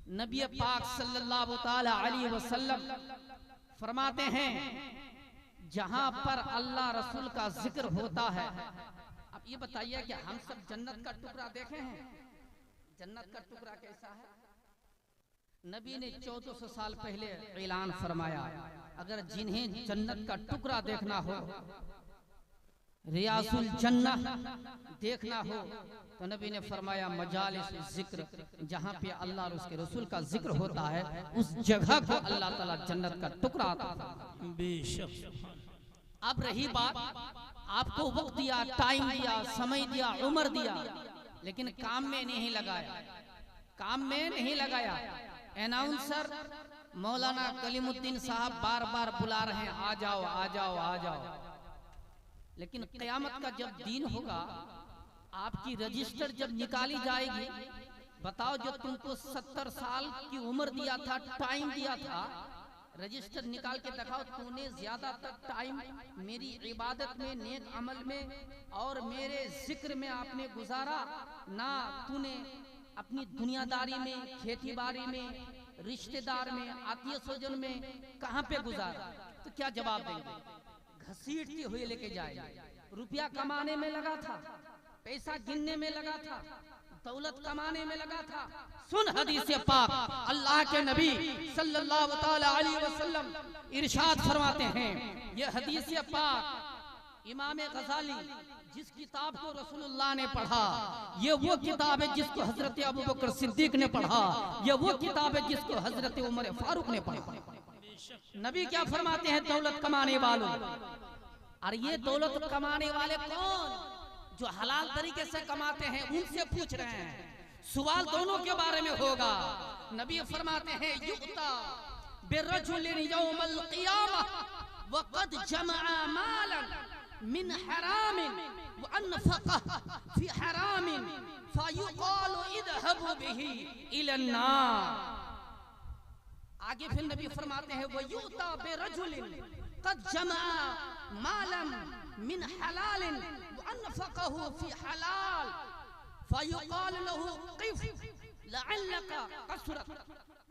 नबी पाक सल्लल्लाहु ताला अलैहि वसल्लम फरमाते हैं, जहां पर अल्लाह रसूल का जिक्र होता है। अब ये बताइए कि हम सब जन्नत का टुकड़ा देखे हैं? जन्नत का टुकड़ा कैसा है? नबी ने 1400 साल पहले ऐलान फरमाया, अगर जिन्हें जन्नत का टुकड़ा देखना हो, रियासुल जन्नत देखना हो, तो नबी ने फरमाया मजालिस जिक्र, जहाँ पे अल्लाह और उसके रसूल का जिक्र होता है, उस जगह को अल्लाह ताला जन्नत का टुकड़ा बेशक। अब रही बात, आपको वक्त दिया, टाइम दिया, समय दिया, उम्र दिया, लेकिन काम में नहीं लगाया, काम में नहीं लगाया। अनाउंसर मौलाना कलीमुद्दीन साहब बार बार बुला रहे हैं, आ जाओ आ जाओ आ जाओ, लेकिन क़यामत का जब दिन होगा, आपकी रजिस्टर जब निकाली जाएगी, बताओ जो तुमको 70 साल की उम्र दिया था, टाइम दिया था, रजिस्टर निकाल के दिखाओ, तूने ज्यादातर टाइम मेरी इबादत में, नेक अमल में और मेरे जिक्र में आपने गुजारा ना, तूने अपनी दुनियादारी में, खेती बाड़ी में, रिश्तेदार में, आत्मीय स्वजन में कहां पे गुजारा? तो क्या जवाब देंगे? घसीटते हुए लेके जाएंगे। रुपया कमाने में लगा था, पैसा गिनने में लगा था, दौलत कमाने में लगा था। सुन हदीस पाक, अल्लाह के नबी सल्लल्लाहु ताला अलैहि वसल्लम इरशाद फरमाते हैं, ये हदीस पाक इमाम गजाली जिस किताब को रसूलुल्लाह ने पढ़ा, ये वो किताब है जिसको हजरत अबू बकर सिद्दीक ने पढ़ा, ये वो किताब है जिसको हजरत उमर फारूक ने पढ़ा। नबी क्या फरमाते हैं, दौलत कमाने वालों, और ये दौलत कमाने वाले कौन? जो हलाल तरीके से कमाते हैं, उनसे पूछ रहे हैं। सवाल दोनों के बारे में होगा। नबी फरमाते हैं, युक्ता बिर्रजुलिन यौमल क़ियामह वक़द जमअ मालन मिन हरामिन व अनफ़क़ह फ़ी हरामिन फ़युक़ालु इज़हबू बिही इलन नार। आगे फिर नबी फरमाते हैं, वयुता बिरजुलिन क़द जमअ मालन मिन हलालिन व अनफ़क़हु फ़ी हलाल फ़युक़ालु लहू क़िफ़ लअल्लका कसरत।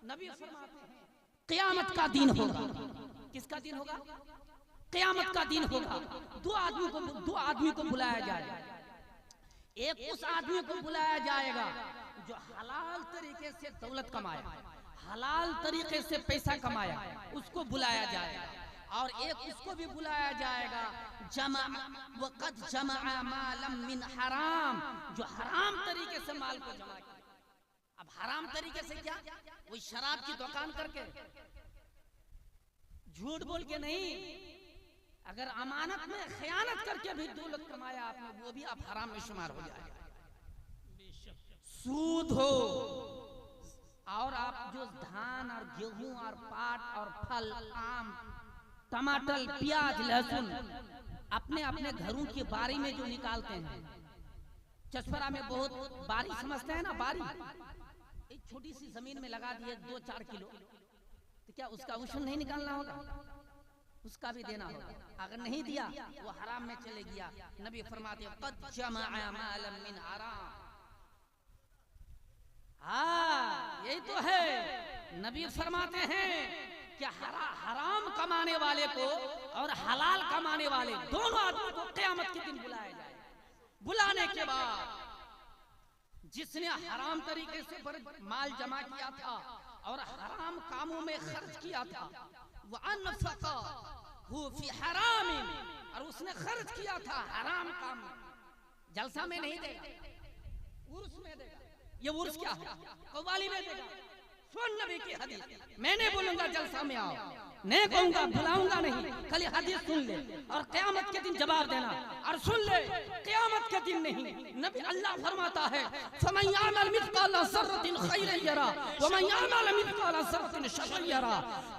नबी फरमाते हैं, क़यामत का दिन होगा। किसका दिन होगा? क़यामत का दिन होगा। दो आदमी को बुलाया जाएगा। एक उस आदमी को बुलाया जाएगा जो हलाल तरीके से दौलत कमाया, हलाल तरीके से पैसा कमाया, उसको बुलाया जाएगा। और एक उसको भी बुलाया जाएगा वक़द जमअ मालन मिन हराम, जो हराम तरीके से माल को जमा किया। अब हराम तरीके से क्या? वही शराब की दुकान करके, झूठ बोल के नहीं, अगर अमानत में खयानत करके भी दौलत कमाया आपने, वो भी आप हराम में शुमार हो जाएगा। सूद हो, और आप जो धान और गेहूं और पाट और फल, आम, टमाटर, प्याज, लहसुन अपने अपने घरों की बारी में जो निकालते हैं, चचपरा में बहुत बारी समझते हैं ना, बारी, एक छोटी सी जमीन में लगा दिए 2-4 किलो, तो क्या उसका उशर नहीं निकालना होगा? उसका भी देना होगा। अगर नहीं दिया वो हराम में चले गया। नबी फरमाते हैं, क़द जमअ मालन मिन हराम। हाँ, यही तो है। नबी फरमाते हैं कि हराम कमाने वाले को और हलाल कमाने वाले दोनों आदमी को क़यामत के दिन बुलाया जाए। बुलाने के बाद जिसने हराम तरीके से माल जमा किया था और हराम कामों में खर्च किया था, वह अनफ़क़हु फ़ी हरामिन, और उसने खर्च किया था हराम काम में, जलसा में नहीं देगा, उर्स में देगा। ये उर्स क्या है? कव्वाली में देगा। सुन नबी की हदीस, मैं नहीं बोलूंगा जलसा में आओ, नहीं कहूंगा, बुलाऊंगा नहीं, खाली हदीस सुन ले और क़यामत के दिन जवाब देना। और सुन ले, क़यामत के दिन नहीं, नबी अल्लाह फरमाता है, फमन यअमल मिस्क़ाल ज़र्रतिन खैरन यरा व मन यअमल मिस्क़ाल ज़र्रतिन शर्रन यरा।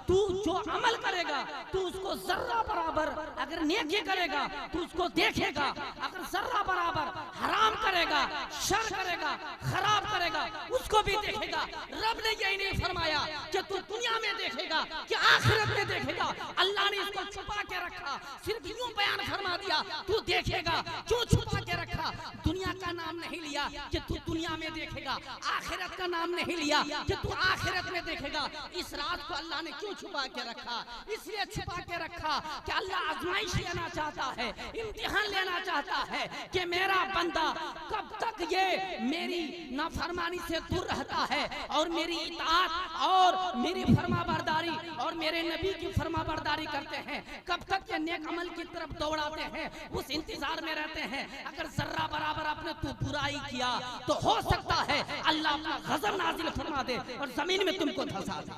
तू जो अमल करेगा, तू उसको जर्रा बराबर अगर नेकी करेगा तो उसको देखेगा, अगर जर्रा बराबर हराम करेगा, शर करेगा, खराब करेगा, उसको भी देखेगा। रब ने यही नहीं फरमाया कि तू दुनिया में देखेगा कि आखिरत में देखेगा। अल्लाह ने इसको छुपा के रखा, सिर्फ यूं बयान फरमा दिया तू देखेगा। क्यों छुपा के रखा? दुनिया का नाम नहीं लिया कि तू दुनिया दुनिया में देखेगा, आखिरत का नाम नहीं लिया कि तू आखिरत में देखेगा। इस रात को अल्लाह ने क्यों छुपा के रखा? इसलिए छुपा के रखा कि अल्लाह आजमाइश लेना चाहता है, इम्तिहान लेना चाहता है कि मेरा बंदा कब तक ये मेरी नाफरमानी से दूर रहता है और मेरी इताअत और मेरी फरमाबरदारी और मेरे नबी की फरमाबरदारी करते हैं, कब तक ये नेक अमल की तरफ दौड़ाते हैं, उस इंतजार में रहते हैं। अगर जर्रा बराबर आपने तू बुराई किया तो हो सकता है अल्लाह अपना गजब नाजिल फरमा दे और जमीन में तुमको धंसा दे।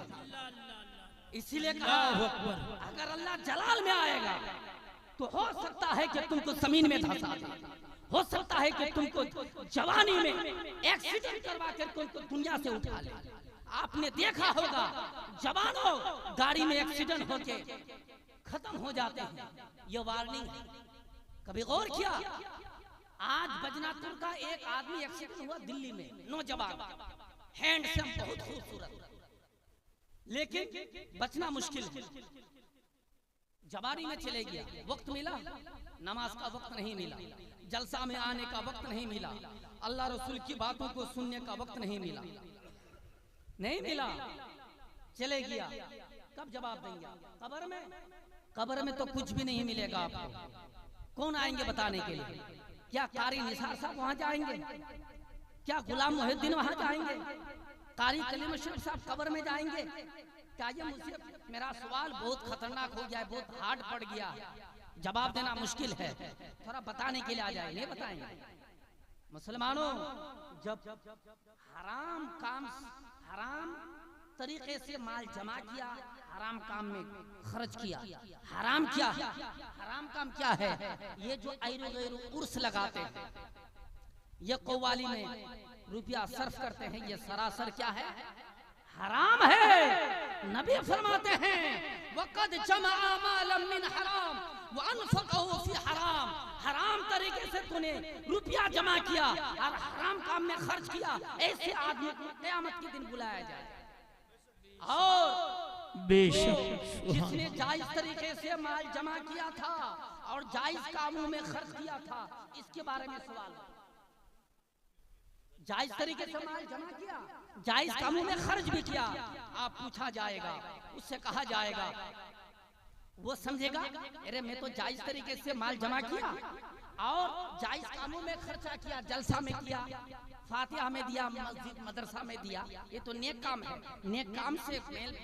इसीलिए कहा अगर अल्लाह जलाल में आएगा तो हो सकता है कि तुमको जमीन में धंसा दे, हो सकता है कि तुमको जवानी में एक्सीडेंट करवा कर तुमको दुनिया से उठा ले। आपने देखा होगा जवानों गाड़ी में एक्सीडेंट होके खत्म हो जाते हैं, ये वार्निंग है। कभी गौर किया? आज बजनापुर का एक आदमी एक्सीडेंट हुआ दिल्ली में, नौजवान, हैंडसम, बहुत खूबसूरत, लेकिन बचना मुश्किल है। जवानी में चले गया, वक्त मिला, नमाज का वक्त नहीं मिला, जलसा में आने का वक्त नहीं मिला, अल्लाह रसूल की बातों को सुनने का वक्त नहीं मिला, नहीं मिला, चले गया। कब जवाब देंगे? कब्र में? कब्र में तो कुछ भी नहीं मिलेगा आपको। कौन आएंगे बताने के लिए? क्या कारी निसार साहब वहां जाएंगे? क्या गुलाम मोहिद्दीन वहां जाएंगे? कारी कलीम शरीफ साहब कब्र में जाएंगे? क्या ये मुझे, मेरा सवाल बहुत खतरनाक हो गया है, बहुत हार्ड पड़ गया, जवाब देना मुश्किल है, थोड़ा बताने के लिए आ जाए। नहीं बताएंगे? मुसलमानों, जब हराम काम, हराम तरीके से माल जमा किया, हराम काम में खर्च किया, हराम क्या है? हराम काम क्या है? ये जो ऐरो गैरो उर्स लगाते हैं, ये कव्वाली में रुपया सर्फ करते हैं, ये सरासर क्या है? हराम है। नबी फरमाते हैं वक़द जमा मालन मिन हराम व अनफक़हु फी हराम। हराम तरीके से तूने रुपया जमा किया और हराम काम में खर्च किया, ऐसे आदमी को क़यामत के दिन बुलाया जाए। और बेशक जिसने जायज तरीके से माल जमा किया था और जायज कामों में खर्च किया था, इसके बारे में सवाल। जायज तरीके से माल जमा किया, जायज कामों में खर्च भी किया, आप पूछा जाएगा, उससे कहा जाएगा, वो समझेगा अरे मैं तो जायज तरीके से माल जमा किया और जायज कामों में खर्चा किया, जलसा में किया, फातिहा में दिया, मस्जिद मदरसा में दिया, ये तो नेक काम है। नेक काम से मेल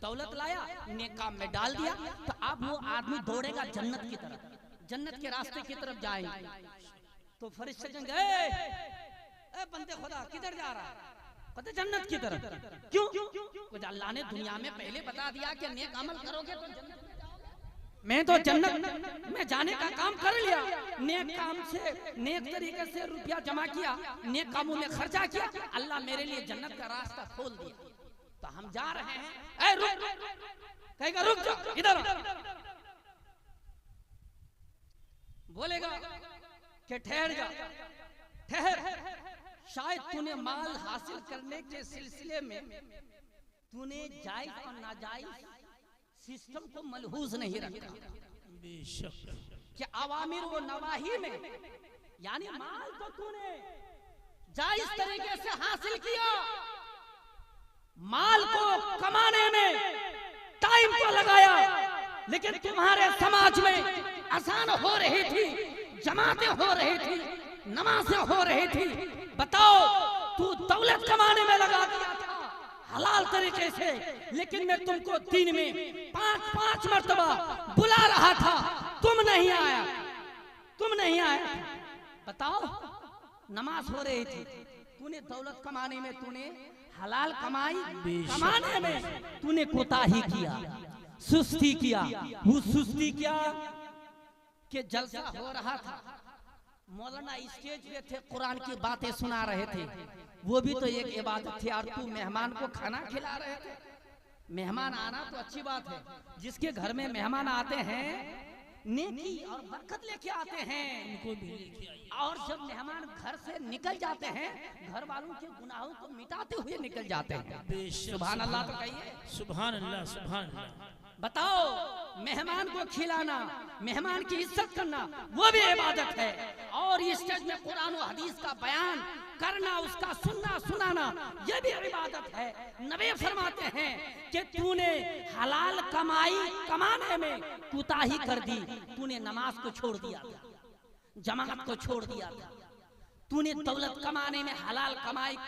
दौलत लाया, नेक काम में डाल दिया, तो अब वो आदमी दौड़ेगा जन्नत की तरफ, जन्नत के रास्ते की तरफ जाएंगे। तो फरिश्ते कहेंगे ए बंदे खुदा किधर जा रहा है? कहते जन्नत की तरफ। क्यों? कुछ अल्लाह ने दुनिया में पहले बता दिया कि नेक अमल करोगे तो जन्नत में जाओगे। मैं तो जन्नत में जाने का काम कर लिया, नेक काम से, नेक तरीके से रुपया जमा किया, नेक कामों में खर्चा किया, अल्लाह मेरे लिए जन्नत का रास्ता खोल दिया, तो हम जा रहे हैं। ए रुक, कहेगा रुक जा, इधर बोलेगा कि ठहर जा, ठहर, शायद तूने माल हासिल करने के सिलसिले में तूने जायज और नाजायज सिस्टम को मलहूज नहीं रखा। कि अवामिर व नवाही में, यानी माल तो तूने जायज तरीके से हासिल किया, माल को कमाने में टाइम तो लगाया, लेकिन तुम्हारे समाज में आसान हो रही थी, जमातें हो रही थी, नमाजें हो रही थी। बताओ, तू दौलत कमाने में लगा दिया था हलाल तरीके से, लेकिन मैं तुमको दिन में 5-5 मर्तबा बुला रहा था, तुम नहीं आया, तुम नहीं आया। बताओ, नमाज हो रही थी, तूने दौलत कमाने में, तूने हलाल कमाई कमाने में तूने कोताही किया, सुस्ती किया। वो सुस्ती क्या कि जलसा हो रहा था, मौलाना स्टेज पे थे, कुरान की बातें सुना रहे थे, वो भी तो एक इबादत थी। और तू मेहमान को खाना खिला रहे थे। मेहमान आना तो अच्छी बात है, जिसके घर में मेहमान आते हैं नेकी और बरकत लेके आते हैं, उनको भी लेके आइए। और जब मेहमान घर से निकल जाते हैं, घर वालों के गुनाहों को मिटाते हुए निकल जाते हैं। सुभान अल्लाह तो कहिए, सुभान अल्लाह, सुभान अल्लाह। बताओ, मेहमान को खिलाना, मेहमान की इज्जत करना, वो भी इबादत है। और इस स्टेज में कुरान और हदीस का बयान करना, उसका सुनना सुनाना, ये भी इबादत है। नबी फरमाते हैं कि तूने हलाल कमाने में कोताही कर दी, तूने नमाज को छोड़ दिया था, जमात को छोड़ दिया था, तूने दौलत कमाने में, हलाल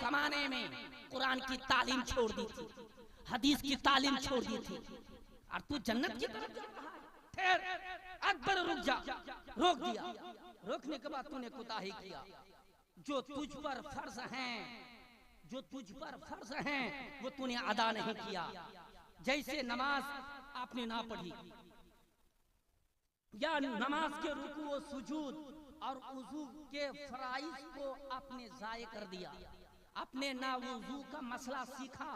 कमाने में कुरान की तालीम छोड़ दी थी, हदीस की तालीम छोड़ दी थी, और तू जन्नत की तरफ जा रहा है। फिर अकबर रुक जा, रोक दिया। रोकने के बाद तूने कोताही किया। जो तुझ पर फर्ज हैं, जो तुझ पर फर्ज हैं, वो तूने अदा नहीं किया। जैसे नमाज आपने ना पढ़ी, या नमाज के रुकू और सुजूद और वुजू के फराइज को आपने जाये कर दिया। आपने ना वुजू का मसला सीखा,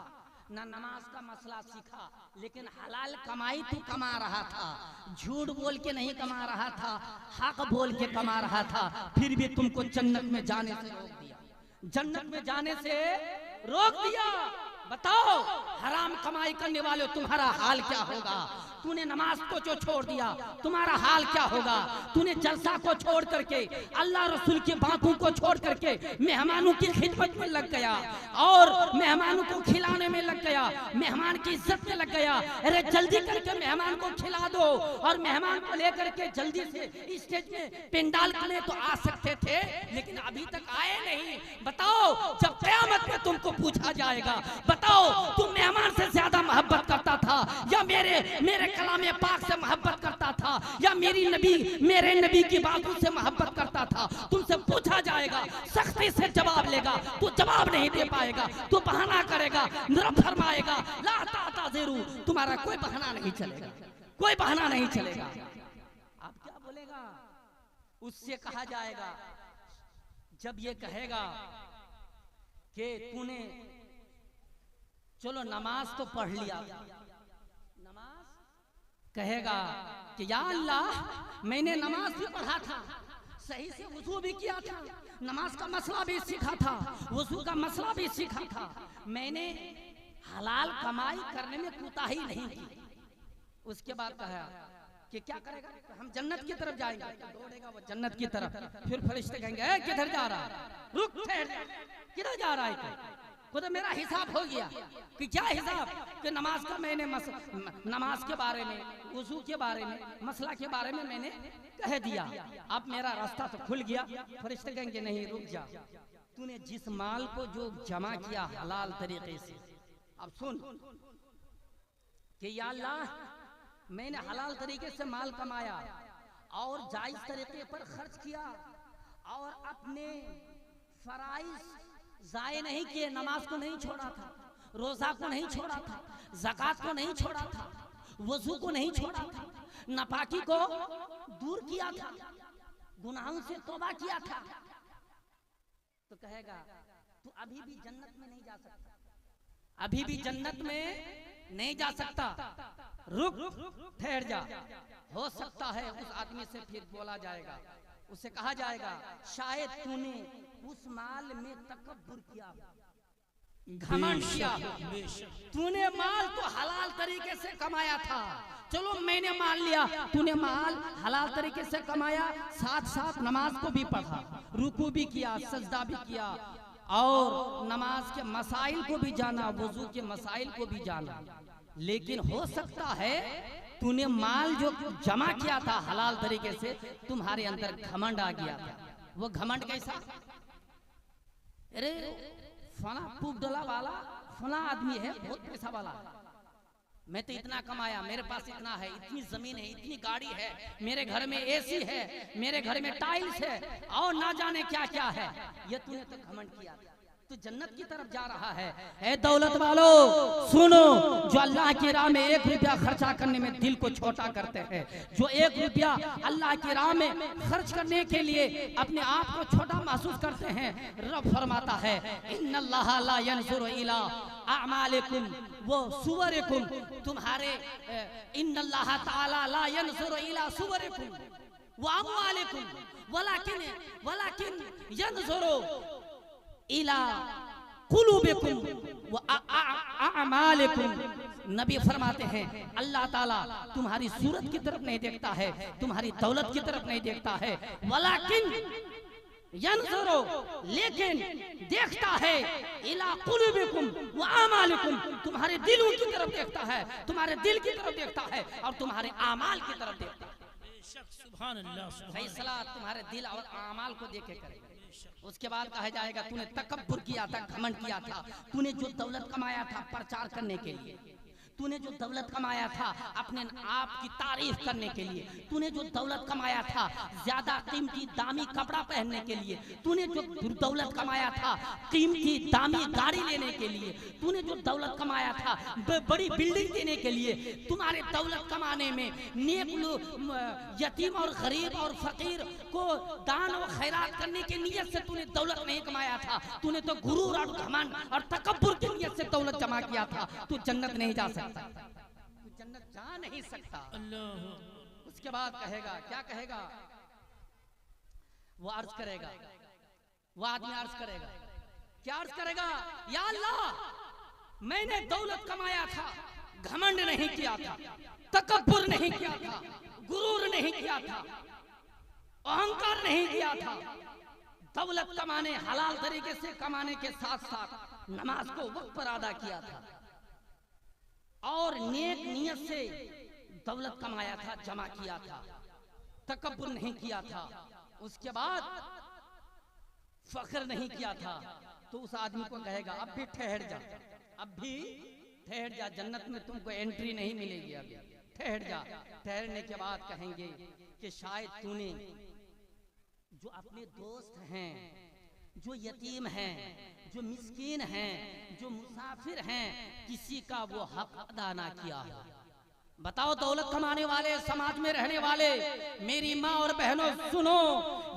ना नमाज का मसला सीखा, लेकिन हलाल कमाई तू कमा रहा था, झूठ बोल के नहीं कमा रहा था, हक बोल के कमा रहा था, फिर भी तुमको जन्नत में जाने से रोक दिया। जन्नत में जाने से रोक दिया। बताओ हराम कमाई करने वाले तुम्हारा हाल क्या होगा? तूने नमाज को जो छोड़ दिया, तुम्हारा हाल क्या होगा? तूने जलसा को छोड़ करके, अल्लाह रसूल की बातों को छोड़ करके मेहमानों की खिदमत में लग गया और मेहमानों को खिलाने में लग गया, मेहमान की इज्जत में लग गया। अरे जल्दी करके मेहमान को खिला दो, और मेहमान को लेकर के जल्दी से स्टेज में पेंडाल में तो आ सकते थे, लेकिन अभी तक आए नहीं। बताओ जब क़यामत में तुमको पूछा जाएगा, बताओ तुम मेहमान से ज्यादा मोहब्बत करता था या मेरे कलामे पाक से मोहब्बत करता था, या मेरे नबी की बातों से मोहब्बत करता था? तुमसे पूछा जाएगा, सख्ती से जवाब लेगा, तू जवाब नहीं दे पाएगा, तू बहाना करेगा, रब फरमाएगा ला ताज़िरू, तुम्हारा कोई बहाना नहीं चलेगा, कोई बहाना नहीं चलेगा। आप क्या बोलेगा? उससे कहा जाएगा, जब ये कहेगा कि तूने चलो नमाज तो पढ़ लिया, नमाज कहेगा कि या अल्लाह मैंने नमाज भी पढ़ा था, सही से वुजू भी किया था, नमाज का मसला भी सीखा था, वुजू का मसला भी सीखा था, मैंने हलाल कमाई करने में कोताही नहीं की। उसके बाद कहा कि क्या करेगा? हम जन्नत की तरफ जाएंगे। दौड़ेगा वो जन्नत की तरफ। फिर फरिश्ते कहेंगे किधर जा रहा है? रुक, किधर जा रहा है? खुद मेरा हिसाब हो गया। कि क्या हिसाब? कि नमाज का मैंने नमाज के बारे में, वुजू के बारे में, मसला के बारे में मैंने कह दिया, अब मेरा रास्ता तो खुल गया। फरिश्ते कहेंगे नहीं, रुक जा, तूने जिस माल को जो जमा किया हलाल तरीके से, अब सुन कि या अल्लाह मैंने हलाल तरीके से माल कमाया और जायज तरीके पर खर्च किया, और अपने फराइज जाये नहीं किए, नमाज को नहीं छोड़ा था, रोजा को नहीं छोड़ा था, ज़कात को नहीं छोड़ा था, वजू को नहीं छोड़ा था, नापाकी को दूर किया था, गुनाहों से तौबा किया था, तो कहेगा तू अभी भी जन्नत में नहीं जा सकता, अभी भी जन्नत में नहीं जा सकता, रुक, ठहर जा। हो सकता है उस आदमी से फिर बोला जाएगा, उसे कहा जाएगा शायद तूने उस माल में तकब्बुर किया, घमंड किया, तूने माल तो हलाल तरीके से कमाया था, चलो मैंने मान लिया, तूने माल हलाल तरीके से कमाया, साथ साथ नमाज को भी पढ़ा, रुकू भी किया, सजदा भी किया, और नमाज के मसाइल को भी जाना, वुजू के मसाइल को भी जाना, लेकिन हो सकता है तूने माल जो जमा किया था हलाल तरीके से, तुम्हारे अंदर घमंड आ गया था। वो घमंड कैसा? अरे फला पुगडला वाला फला आदमी है, बहुत पैसा वाला, मैं तो इतना कमाया, मेरे पास इतना है, इतनी जमीन है, इतनी गाड़ी है, मेरे घर में एसी है, मेरे घर में टाइल्स है, और ना जाने क्या क्या है, ये तूने तो घमंड किया था, तू जन्नत की तरफ जा रहा है। ए दौलत वालों सुनो, जो अल्लाह की राह में 1 रुपया खर्चा करने में दिल को छोटा करते हैं, जो 1 रुपया अल्लाह की राह में खर्च करने के लिए अपने आप को छोटा महसूस करते हैं, रब फरमाता है इन्नल्लाह ला यंजुरु इला अमालिकुम व सुवरिकुम, तुम्हारे इन्नल्लाह ताला ला यंजुरु इला सुवरिकुम व अमवालिकुम वलाकिन यंजुरु इला कुलूबिकुम व अअमालिकुम। नबी फरमाते हैं अल्लाह ताला तुम्हारी सूरत की तरफ नहीं देखता है, तुम्हारी दौलत की तरफ नहीं देखता है, वलाकिन यंजुरु, लेकिन देखता है इला कुलुबिकुम व आमालिकुम, तुम्हारे दिलों की तरफ देखता है, तुम्हारे दिल की तरफ देखता है और तुम्हारे आमाल की तरफ देखता है। सुभान अल्लाह, फैसला तुम्हारे दिल और आमाल को देख के करेगा। उसके बाद कहा जाएगा तूने तकब्बुर किया था, घमंड किया था, तूने जो दौलत कमाया था प्रचार करने के लिए, तूने जो दौलत कमाया था अपने आप की तारीफ करने के लिए, तूने जो दौलत कमाया था ज्यादा कीमती दामी कपड़ा पहनने के लिए, तूने जो दौलत कमाया था कीमती दामी गाड़ी लेने के लिए, तूने जो दौलत कमाया था बड़ी बिल्डिंग देने के लिए, तुम्हारे दौलत कमाने में नेक लोग यतीम और गरीब और फकीर को दान और खैरात करने की नियत से तूने दौलत नहीं कमाया था, तूने तो गुरूर और घमंड और तकब्बुर की नियत से दौलत जमा किया था, तू जन्नत नहीं जा सकता, तू जन्नत जा नहीं सकता। अल्लाह। उसके बाद कहेगा, क्या कहेगा? वो अर्ज करेगा, वो आदमी अर्ज करेगा, क्या अर्ज करेगा? या अल्लाह, मैंने दौलत कमाया था, घमंड नहीं किया था, तकब्बुर नहीं किया था, गुरूर नहीं किया था, अहंकार नहीं किया था, दौलत कमाने हलाल तरीके से कमाने के साथ साथ नमाज को वक्त पर अदा किया था और नेक नियत से दौलत कमाया था, जमा किया था, तकब्बुर नहीं किया था, उसके बाद फख्र नहीं किया था, तो उस आदमी को कहेगा अब भी ठहर जा, अब भी ठहर जा, जन्नत में तुमको एंट्री नहीं मिलेगी, अभी ठहर जा। ठहरने के बाद कहेंगे कि शायद तूने जो अपने दोस्त हैं, जो यतीम हैं, जो मिस्कीन हैं, जो मुसाफिर हैं, किसी का वो हक अदा ना किया हो। बताओ दौलत कमाने वाले, समाज में रहने वाले मेरी माँ और बहनों सुनो,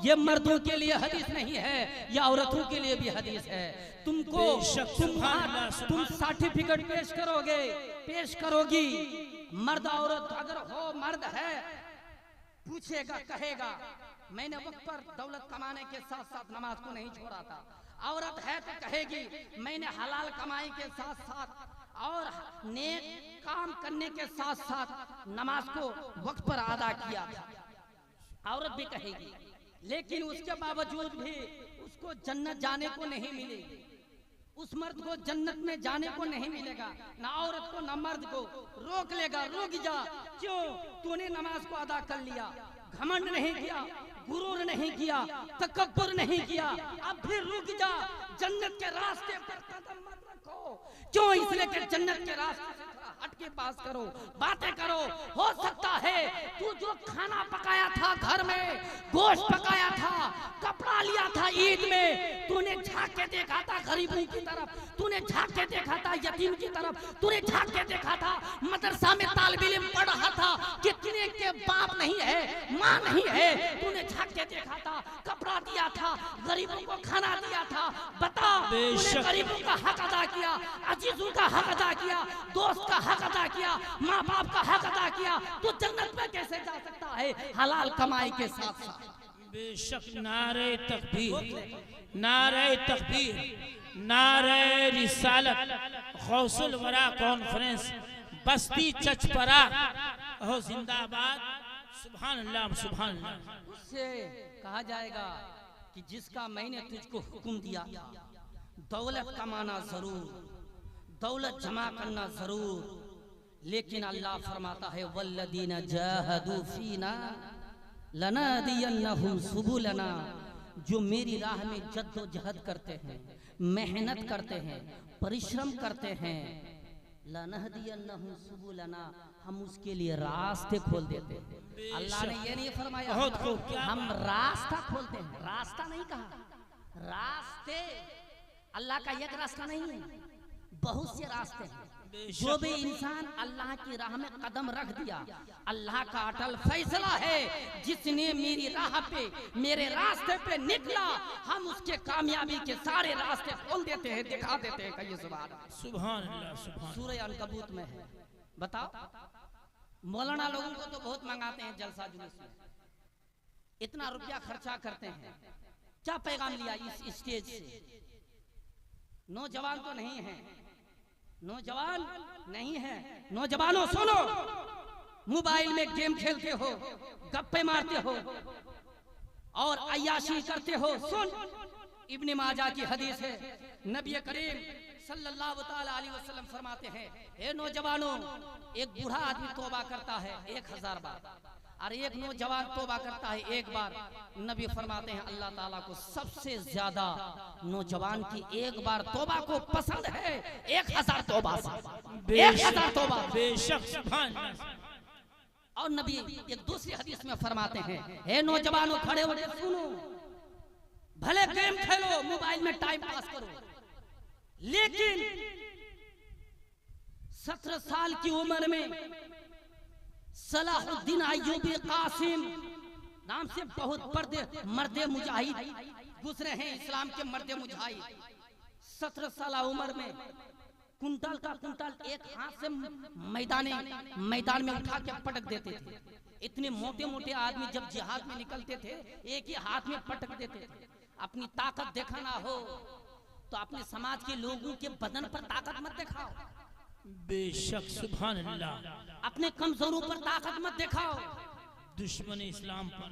ये मर्दों के लिए हदीस नहीं है, ये औरतों के लिए भी हदीस है। तुमको तुम सर्टिफिकेट पेश करोगी, मर्द औरत अगर हो, मर्द है पूछेगा, कहेगा मैंने वक्त पर दौलत कमाने के साथ साथ नमाज को नहीं छोड़ा था, औरत है तो कहेगी मैंने हलाल कमाई के साथ साथ और नेक काम करने के साथ साथ नमाज को वक्त पर अदा किया था, औरत भी कहेगी। लेकिन उसके बावजूद भी उसको जन्नत जाने को नहीं मिलेगी, उस मर्द को जन्नत में जाने को नहीं मिलेगा, ना औरत को ना मर्द को। रोक लेगा, रुक जा, क्यों? तूने नमाज को अदा कर लिया, घमंड नहीं किया, गुरूर नहीं किया, तकब्बुर नहीं किया, अब फिर रुक जा, जन्नत के रास्ते पर कदम मत रखो। क्यों? इसलिए कि जन्नत के रास्ते से थोड़ा हट के पास करो, बातें करो। हो सकता है तू जो खाना पकाया था घर में, गोश्त पकाया था, कपड़ा लिया था ईद में, तूने झांक के देखा था गरीबों की तरफ, तूने झांक के देखा था यतीम की तरफ, तूने झांक के देखा था मदरसा में तालिब इल्म पढ़ रहा था, कितने के बाप नहीं है, माँ नहीं है, तूने झांक के देखा था, कपड़ा दिया था, गरीबों को खाना दिया था। बता, तूने गरीबों का हक अदा किया, अजीजों का हक अदा किया, दोस्त का हक अदा किया, माँ बाप का हक अदा किया, तो जन्नत में कैसे जा सकता है हलाल कमाई के साथ साथ? बेशक। नारे तकबीर, नारे तकबीर, नारे रिसालत, गौसुल वरा कॉन्फ्रेंस, बस्ती चचपरा हो जिंदाबाद। सुभान अल्लाह, सुभान अल्लाह। उससे कहा जाएगा कि जिसका मैंने तुझको हुक्म दिया, दौलत कमाना जरूर, दौलत जमा करना जरूर, लेकिन अल्लाह फरमाता है वल्लदीना जाहदू फीना लनादियन्नहुम सुबुलना, जो मेरी राह में जद्दोजहद करते हैं, मेहनत करते हैं, परिश्रम करते हैं, लनहदियन्नहुम सुबुलना, हम उसके लिए रास्ते खोल देते हैं। अल्लाह ने ये नहीं फरमाया हम रास्ता खोलते हैं, रास्ता नहीं कहा, रास्ते। अल्लाह का एक रास्ता नहीं है, बहुत से रास्ते हैं। जो भी इंसान अल्लाह की राह में कदम रख दिया, अल्लाह का अटल फैसला है, जिसने मेरी राह पे, मेरे रास्ते पे निकला, हम उसके कामयाबी के सारे रास्ते खोल देते हैं, दिखा देते हैं। कहिए सुभान अल्लाह। सूरह अनकबूत में है। बताओ, मौलाना लोगों को तो बहुत मंगाते हैं जलसा जुलूस में, इतना रुपया खर्चा करते हैं, क्या पैगाम लिया इस स्टेज से? नौजवान तो नहीं है, नौजवान नहीं है। नौजवानों सुनो, मोबाइल में गेम खेलते हो, गप्पे मारते हो, और अय्याशी करते हो। सुन, इब्ने माजा की हदीस है, नबी करीम सल्लल्लाहु ताला अलैहि वसल्लम फरमाते हैं, हे नौजवानों, एक बूढ़ा आदमी तौबा करता है 1000 बार और एक नौजवान तौबा करता है 1 बार। नबी फरमाते हैं अल्लाह ताला को सबसे ज्यादा नौजवान की 1 बार तौबा को पसंद है 1000 तौबा से। 1000 तौबा बेशक, सुभान अल्लाह। और नबी एक दूसरी हदीस में फरमाते हैं, हे नौजवानों, खड़े हो के सुनो, भले गेम खेलो, मोबाइल में टाइम पास करो, लेकिन 17 साल की उम्र में सलाहुद्दीन अय्यूबी कासिम नाम से बहुत बड़े मर्दे मुजाहिद गुजरे हैं, इस्लाम के मर्दे मुजाहिद। 17 साल उम्र में कुंटल का कुंटल एक हाथ से मैदान में उठा के पटक देते थे। इतने मोटे मोटे आदमी जब जिहाद में निकलते थे एक ही हाथ में पटक देते थे। अपनी ताकत दिखाना हो तो अपने समाज के लोगों के बदन पर ताकत मत दिखाओ। बेशक, सुभान अल्लाह। अपने कमजोरों पर ताकत मत दिखाओ। दुश्मन इस्लाम पर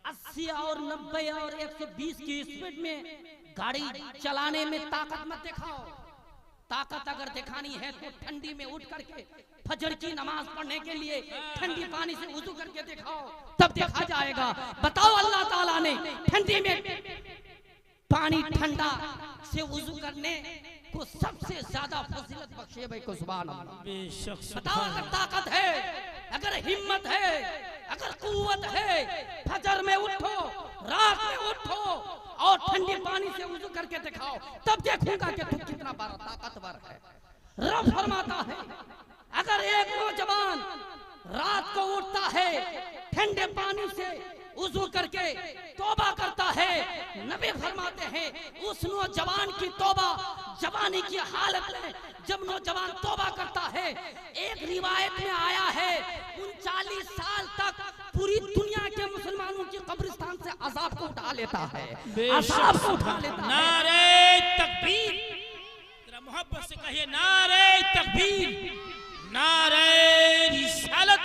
80 और 90 और 120 की स्पीड में गाड़ी चलाने में ताकत मत दिखाओ। ताकत अगर दिखानी है तो ठंडी में उठ करके फजर की नमाज पढ़ने के लिए ठंडी पानी से वुजू करके दिखाओ, तब देखा जाएगा। बताओ, अल्लाह ताला ने ठंडी में पानी ठंडा से वुजू करने को सबसे ज्यादा फजीलत बख्शे भाई को, सुभान अल्लाह। बताओ, अगर ताकत है, अगर हिम्मत है, अगर कुव्वत है, फजर में उठो, रात में उठो और ठंडे पानी से वुजू करके दिखाओ, तब देखूंगा कि तू कितना बड़ा ताकतवर है। रब फरमाता है, अगर एक नौजवान रात को उठता है, ठंडे पानी से वुजू करके तौबा करता है, नबी फरमाते हैं उस नौजवान की तौबा जवानी की हालत में जब नौजवान तौबा करता है, एक रिवायत में आया है 39 साल तक पूरी दुनिया के मुसलमानों की कब्रिस्तान से अजाब को उठा लेता है। अजाब को उठा लेता है। नारे तकबीर, जरा मोहब्बत से कहिए, नारे तकबीर, नारे रिसालत।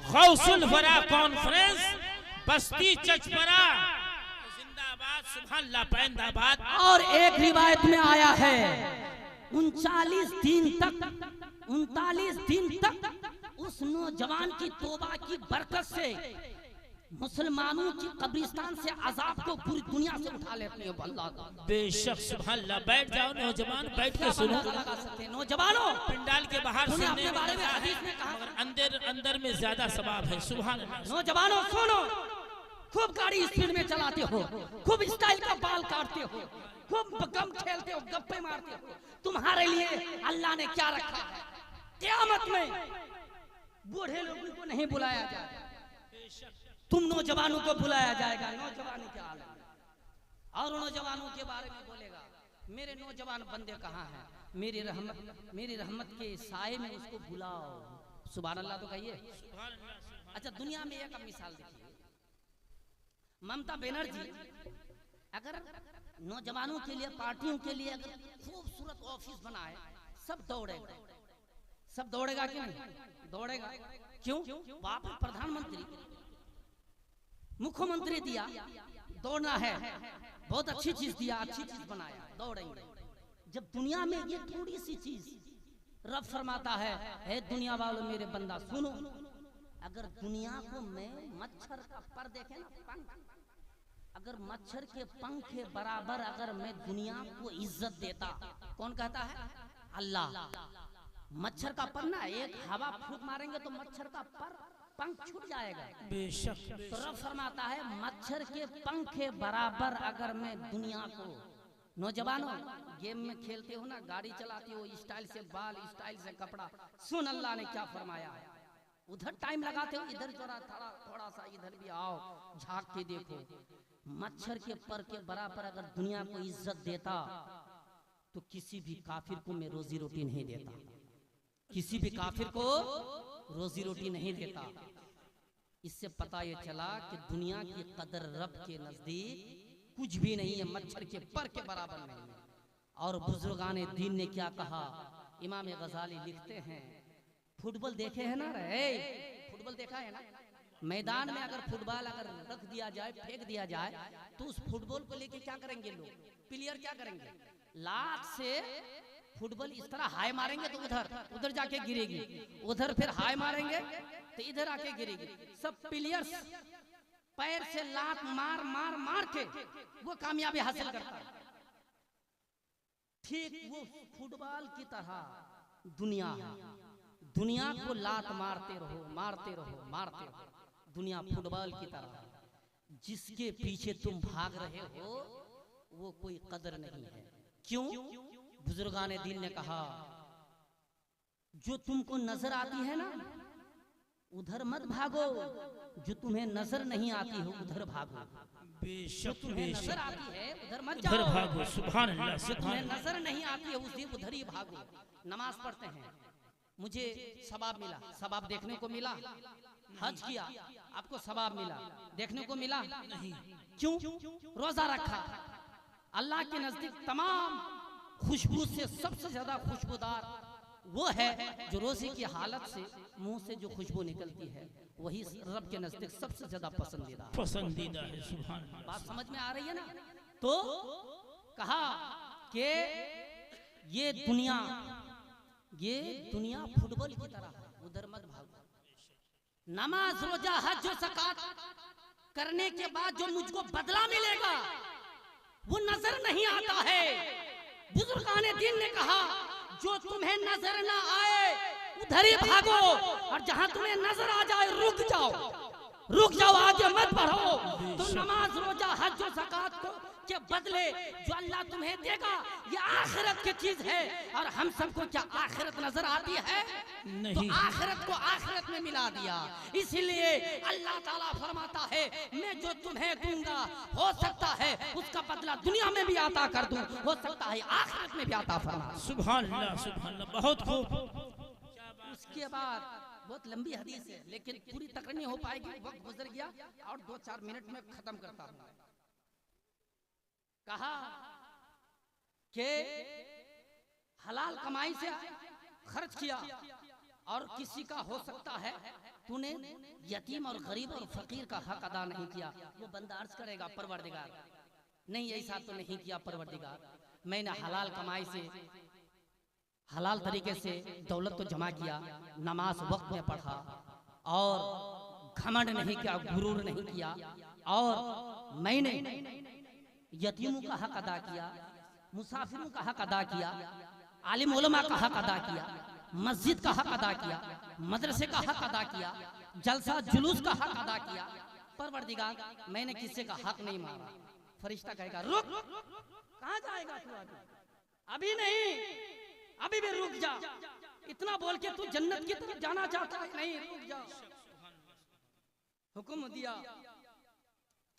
गौसुल वरा कॉन्फ्रेंस बस्ती चचपरा जिंदाबाद, सुभान अल्लाह, पैंदाबाद। और एक रिवायत में आया है 39 दिन तक उस नौजवान की तौबा की बरकत से मुसलमानों की कब्रिस्तान से अजाब को पूरी दुनिया से उठा लेते हैं अल्लाह। बेशक, सुभान अल्लाह। बैठ जाओ नौजवान, बैठ के सुनो। नौजवानों, पंडाल के बाहर सुनने अपने बारे में हदीस में कहा, मगर अंदर में ज्यादा सवाब है। सुभान अल्लाह। नौजवानों सुनो, खूब गाड़ी स्पीड में चलाते हो, खूब स्टाइल का बाल काटते हो, खूब गम खेलते हो, गप्पे मारते हो, तुम्हारे लिए अल्लाह ने क्या रखा है? क़यामत में बूढ़े लोगों को नहीं बुलाया जाएगा, तुम नौजवानों को बुलाया जाएगा। नौजवानों के हाल और नौजवानों के बारे में बोलेगा, मेरे नौजवान बंदे कहाँ हैं? मेरी रहमत के साए में उसको बुलाओ। सुभान अल्लाह तो कहिए। अच्छा, दुनिया में एक मिसाल देखिए, ममता बनर्जी अगर नौजवानों के लिए, पार्टियों के लिए अगर खूबसूरत ऑफिस बनाए, सब दौड़ेगा। सब दौड़ेगा कि नहीं? दौड़ेगा। क्यों? बाप प्रधानमंत्री, मुख्यमंत्री दिया, दौड़ना है, बहुत अच्छी चीज दिया, अच्छी चीज बनाया, दौड़ेंगे। जब दुनिया में ये थोड़ी सी चीज, रब फरमाता है, हे दुनिया वालों, मेरे बंदा सुनो, अगर दुनिया को मैं मच्छर का पर देखे ना, पंख, अगर मच्छर के पंख के बराबर अगर मैं दुनिया को इज्जत देता, कौन कहता है? अल्लाह। मच्छर का पर ना, एक हवा फूंक मारेंगे तो मच्छर का पर पंख छूट जाएगा। बेशक। तो रब फरमाता है, मच्छर के पंख के बराबर अगर मैं दुनिया को, नौजवानों गेम में खेलते हो ना, गाड़ी चलाते हो, स्टाइल से बाल, स्टाइल से कपड़ा, सुन अल्लाह ने क्या फरमाया है। उधर टाइम लगाते हो, इधर जरा थोड़ा सा इधर भी आओ, झांक के देखो। मच्छर के पर के बराबर अगर दुनिया को इज्जत देता तो किसी भी काफिर को मैं रोजी रोटी नहीं देता, किसी भी काफिर को रोजी रोटी नहीं देता। इससे पता ये चला कि दुनिया की कदर रब के नजदीक कुछ भी नहीं है, मच्छर के पर के बराबर नहीं है। और बुजुर्गाने दीन ने क्या कहा? इमाम गजाली लिखते हैं, फुटबॉल देखे है ना रे? फुटबॉल देखा है ना? मैदान में अगर फुटबॉल अगर रख दिया जाए, फेंक दिया जाए, तो उस फुटबॉल को लेके क्या करेंगे लोग, प्लेयर क्या करेंगे, लात से फुटबॉल इस तरह हाय मारेंगे तो उधर जाके गिरेगी, उधर फिर हाय मारेंगे तो इधर आके गिरेगी। सब प्लेयर्स पैर से लात मार मार मार के वो कामयाबी हासिल करता है। ठीक वो फुटबॉल की तरह दुनिया है, दुनिया को लात मारते रहो मारते रहो मारते रहो। दुनिया फुटबॉल की तरह है, जिसके पीछे तुम भाग रहे हो वो कोई कदर नहीं है। क्यों? बुजुर्गाने दीन ने कहा, जो तुमको नजर आती है ना उधर मत भागो, जो तुम्हें नजर नहीं आती हो उधर भागो। जो तुम्हें नजर आती है उधर मत जाओ, भागो। सुभान अल्लाह। जो तुम्हें नजर नहीं आती है उधर ही भागो। नमाज पढ़ते हैं, मुझे सवाब मिला, सवाब देखने को मिला। हज किया, आपको सवाब मिला, देखने को मिला नहीं। क्यों? रोजा रखा, अल्लाह के नजदीक तमाम खुशबू से सबसे ज्यादा खुशबूदार वो है जो रोजे की हालत से मुंह से जो खुशबू निकलती है, वही रब के नजदीक सबसे ज्यादा पसंदीदा है। सुभान अल्लाह। बात समझ में आ रही है ना? तो कहा कि ये दुनिया फुटबॉल की तरह है, उधर मत भागो। नमाज रोजा हज जो ज़कात करने के बाद जो मुझको बदला मिलेगा वो नजर नहीं आता है। बुजुर्गाने दीन ने कहा, जो तुम्हें नजर ना आए उधर ही भागो, और जहां तुम्हें नजर आ जाए रुक जाओ, आगे मत बढ़ो। तो नमाज रोजा हज जो ज़कात को के बदले जो अल्लाह तुम्हें देगा ये आखिरत की चीज है। और हम सबको क्या आखिरत नजर आती है? नहीं। तो आखिरत को आखिरत में मिला दिया। इसीलिए अल्लाह ताला फरमाता है, मैं जो तुम्हें दूंगा हो सकता है उसका बदला दुनिया में भी अता कर दूं, हो सकता है आखिरत में भी अता फरमा। सुभान अल्लाह, सुभान अल्लाह, बहुत खूब। उसके बाद बहुत लंबी हदीस है, लेकिन पूरी तक नहीं हो पाएगी, वक्त गुजर गया और 2-4 मिनट में खत्म करता हूँ। कहा कि हलाल कमाई से खर्च किया, और किसी का हो सकता है तूने यतीम और गरीब और फकीर का हक अदा नहीं किया, वो बंदा अर्ज करेगा, परवरदिगार नहीं ऐसा तो नहीं किया परवरदिगार, मैंने हलाल कमाई से हलाल तरीके से दौलत तो जमा किया, नमाज वक्त में पढ़ा और घमंड नहीं किया, गुरूर नहीं किया, और मैंने यतीमों का हक अदा किया, मुसाफिरों का हक अदा किया, आलिम उलमा का हक अदा किया, मस्जिद का हक अदा किया, मदरसे का हक अदा किया, जलसा जुलूस का हक अदा किया, परवरदिगार मैंने किसी का हक नहीं मारा। फरिश्ता कहेगा, रुक, कहाँ जाएगा तू? अभी नहीं, अभी भी रुक जा। इतना बोल के तू जन्नत की तरफ जाना चाहता है? नहीं, रुक जा। हुक्म दिया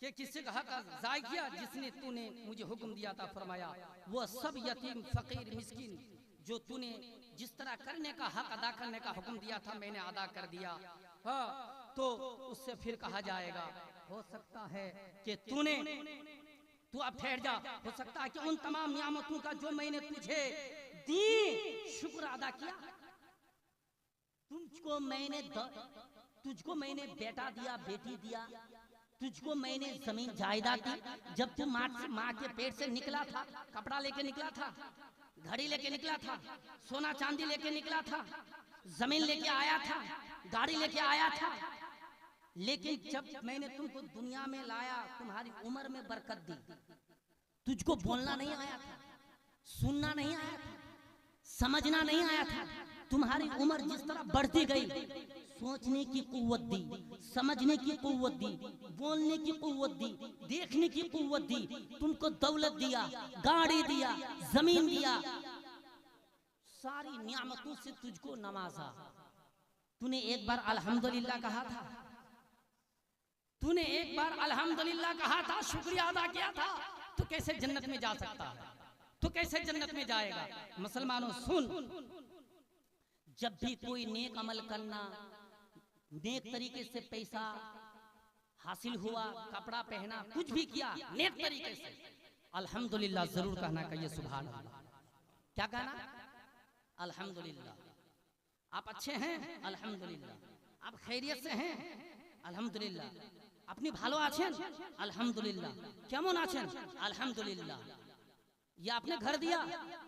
कि किसी का हक जाय किया, जिसने तूने मुझे हुक्म दिया था, फरमाया वो सब यतीम फकीर मिस्किन जो तूने जिस तरह करने का हक अदा करने का हुक्म दिया था मैंने अदा कर दिया। हाँ, तो उससे फिर कहा जाएगा, हो सकता है कि तू अब ठहर जा, हो सकता है कि उन तमाम नियामतों का जो मैंने तुझे दी शुक्र अदा किया। तुझको मैंने बेटा दिया, बेटी दिया, तुझको मैंने जमीन जायदाद दी। जब तू माँ के पेट से निकला था, कपड़ा लेके निकला था, घड़ी लेके निकला था, सोना चांदी लेके निकला था, जमीन लेके आया था, गाड़ी लेके आया था। लेकिन जब मैंने तुमको दुनिया में लाया, तुम्हारी उम्र में बरकत दी, तुझको बोलना नहीं आया था, सुनना नहीं आया था, समझना नहीं आया था। तुम्हारी उम्र जिस तरह बढ़ती गई, सोचने की कुव्वत दी, समझने की कुव्वत दी, बोलने की कुव्वत दी, देखने की कुव्वत दी, तुमको दौलत दिया, गाड़ी दिया, जमीन दिया, सारी नियामतों से तुझको नवाजा। तूने एक बार अल्हम्दुलिल्लाह कहा था, तूने एक बार अल्हम्दुलिल्लाह कहा था, शुक्रिया अदा किया था, तो कैसे जन्नत में जा सकता है? तो कैसे जन्नत में जाएगा? मुसलमानों सुन, जब भी कोई नेक अमल करना, नेक तरीके से पैसा हासिल हुआ, कपड़ा पहना, कुछ भी किया नेक तरीके से, अल्हम्दुलिल्लाह जरूर कहना चाहिए। सुभान अल्लाह। क्या कहना? अल्हम्दुलिल्लाह। आप अच्छे हैं? अल्हम्दुलिल्लाह। आप खैरियत से हैं? আলহামদুলিল্লাহ। আপনি ভালো আছেন? আলহামদুলিল্লাহ। কেমন আছেন? আলহামদুলিল্লাহ। ये आपने घर दिया?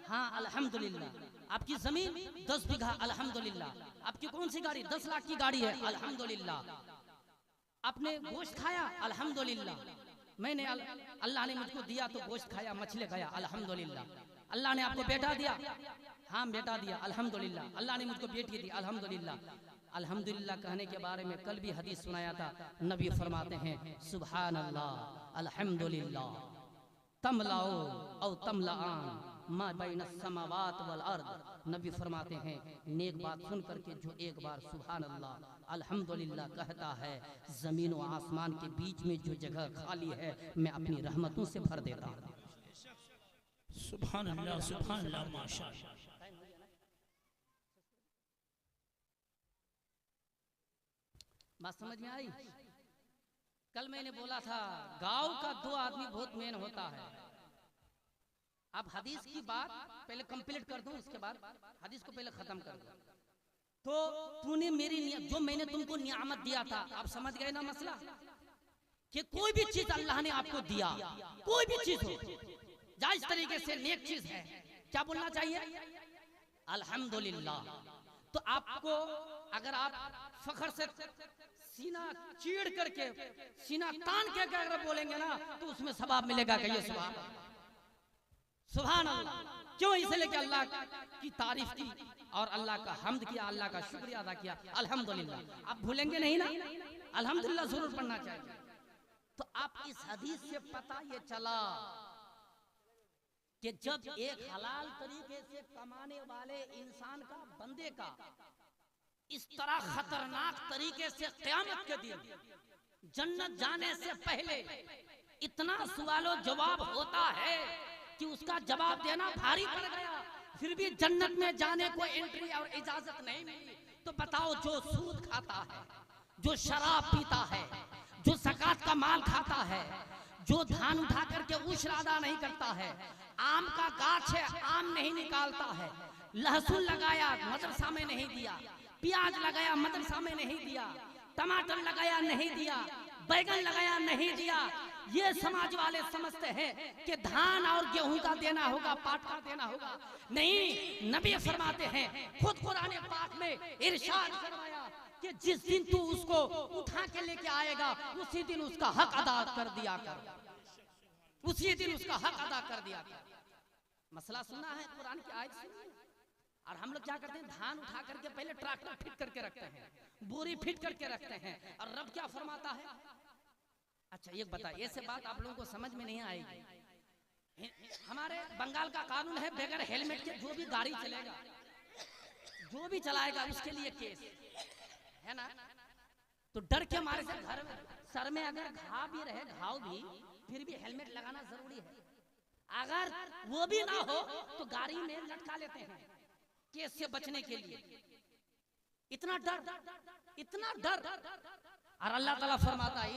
हाँ अल्हम्दुलिल्लाह। आपकी जमीन 10 बीघा? अल्हम्दुलिल्लाह। आपकी कौन सी गाड़ी? 10 लाख की गाड़ी है? अल्हम्दुलिल्लाह। आपने गोश्त खाया? अल्हम्दुलिल्लाह। मैंने अल्लाह ने मुझको दिया तो गोश्त खाया, मछली खाया, अल्हम्दुलिल्लाह। अल्लाह ने आपको बेटा दिया? हाँ बेटा दिया, अल्हम्दुलिल्लाह। अल्लाह ने मुझको बेटी दी, अल्हम्दुलिल्लाह। अल्हम्दुलिल्लाह कहने के बारे में कल भी हदीस सुनाया था। नबी फरमाते हैं सुभान अल्लाह अल्हम्दुलिल्लाह तमलाओ औ तमलाआन मा बैन समावात वल अर्द। नबी फरमाते हैं नेक बात सुन करके जो एक बार सुभान अल्लाह अल्हम्दुलिल्लाह कहता है, जमीन और आसमान के बीच में जो जगह खाली है मैं अपनी रहमतों से भर देता हूँ। सुभान अल्लाह माशाअल्लाह। बात समझ में आई? कल मैंने बोला था गांव का 2 आदमी बहुत मेन होता है। अब हदीस की बात पहले कंप्लीट कर दूं, उसके बाद हदीस को पहले खत्म कर दूं। तो तूने मेरी जो मैंने तुमको नियामत दिया था, आप समझ गए ना मसला? कि कोई भी चीज अल्लाह ने आपको दिया, कोई भी चीज हो, जायज तरीके से नेक चीज है, क्या बोलना चाहिए? अल्हम्दुलिल्लाह। तो आपको अगर आप फखर से सीना चीड़ करके, सीना तान के अगर बोलेंगे ना तो उसमें सवाब मिलेगा। कहिए सुभान अल्लाह। सुभान अल्लाह। क्यों? इसलिए कि अल्लाह की तारीफ की और अल्लाह का हम्द किया, अल्लाह का शुक्रिया अदा किया, अल्हम्दुलिल्लाह। आप भूलेंगे नहीं ना? अल्हम्दुलिल्लाह जरूर पढ़ना चाहिए। तो आप इस हदीस से पता ये चला कि जब एक हलाल तरीके से कमाने वाले इंसान का, बंदे का इस तरह खतरनाक तरीके से क़यामत के दिन जन्नत जाने से पहले इतना सवालो जवाब होता है कि उसका जवाब देना भारी पड़ गया, फिर भी जन्नत में जाने को एंट्री और इजाजत नहीं मिली, तो बताओ जो सूद खाता है, जो शराब पीता है, जो ज़कात का माल खाता है, जो धान उठा करके उश्र अदा नहीं करता है, आम का गाछ है आम नहीं निकालता है, लहसुन लगाया मदरसा में नहीं दिया, प्याज लगाया मदरसा में नहीं दिया, टमाटर लगाया नहीं दिया, बैगन लगाया नहीं दिया, ये समाज वाले समझते हैं कि धान और गेहूं का देना होगा, पाट का देना होगा। नहीं, नबी फरमाते हैं, खुद कुरान पाक में इरशाद फरमाया कि जिस दिन तू उसको उठा के लेके आएगा उसी दिन उसका हक अदा कर दिया कर, उसी दिन उसका हक अदा कर दिया कर। मसला सुना है, कुरान की आयत सुनी है। और हम लोग क्या करते हैं, धान उठा करके पहले ट्रैक्टर फिट करके रखते हैं, बोरी फिट करके रखते हैं, और रब क्या फरमाता है? अच्छा एक बता, ऐसे बात आप लोगों को समझ में नहीं आएगी। हमारे बंगाल का कानून है बगैर हेलमेट के जो भी गाड़ी चलेगा, जो भी चलाएगा उसके लिए केस है ना। तो डर के मारे से घर में सर में अगर घाव भी रहे, घाव भी, फिर भी हेलमेट लगाना जरूरी है। अगर वो भी ना हो तो गाड़ी में लटका लेते हैं केस से बचने के लिए। इतना डर, इतना डर। और अल्लाह ताला फरमाता है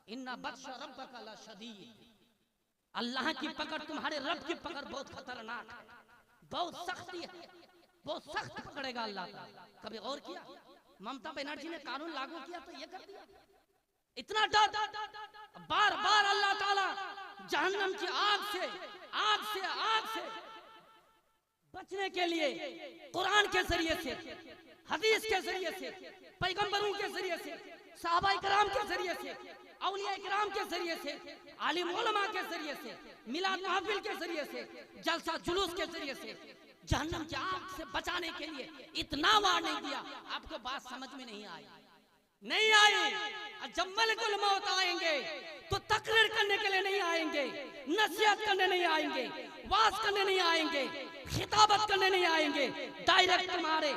इन्ना बत्श रब्बका लशदीद। अल्लाह की पकड़, तुम्हारे रब की पकड़ बहुत खतरनाक है, बहुत सख्ती है, बहुत सख्त पकड़ेगा अल्लाह ताला। कभी और किया? ममता बनर्जी ने कानून लागू किया तो ये कर दिया। इतना डर, बार बार अल्लाह ताला जहन्नम की आग से बचने के लिए कुरान के जरिए से, हदीस के जरिए से, पैगंबरों के जरिए से, सहाबा इकराम के जरिए से, औलिया इकराम के जरिए से, आलिम उलमा के जरिए से, मिलाद महफिल के जरिए से, जलसा जुलूस के जरिए से जहन्नम की आग से बचाने के लिए इतना वार्निंग दिया। आपको बात समझ में नहीं आई? नहीं आई। जब मलकुल मौत आएंगे तो तकरीर करने के लिए नहीं आएंगे, नसीहत करने नहीं आएंगे, वाज करने नहीं आएंगे, खिताबत करने नहीं आएंगे, डायरेक्ट तुम्हारे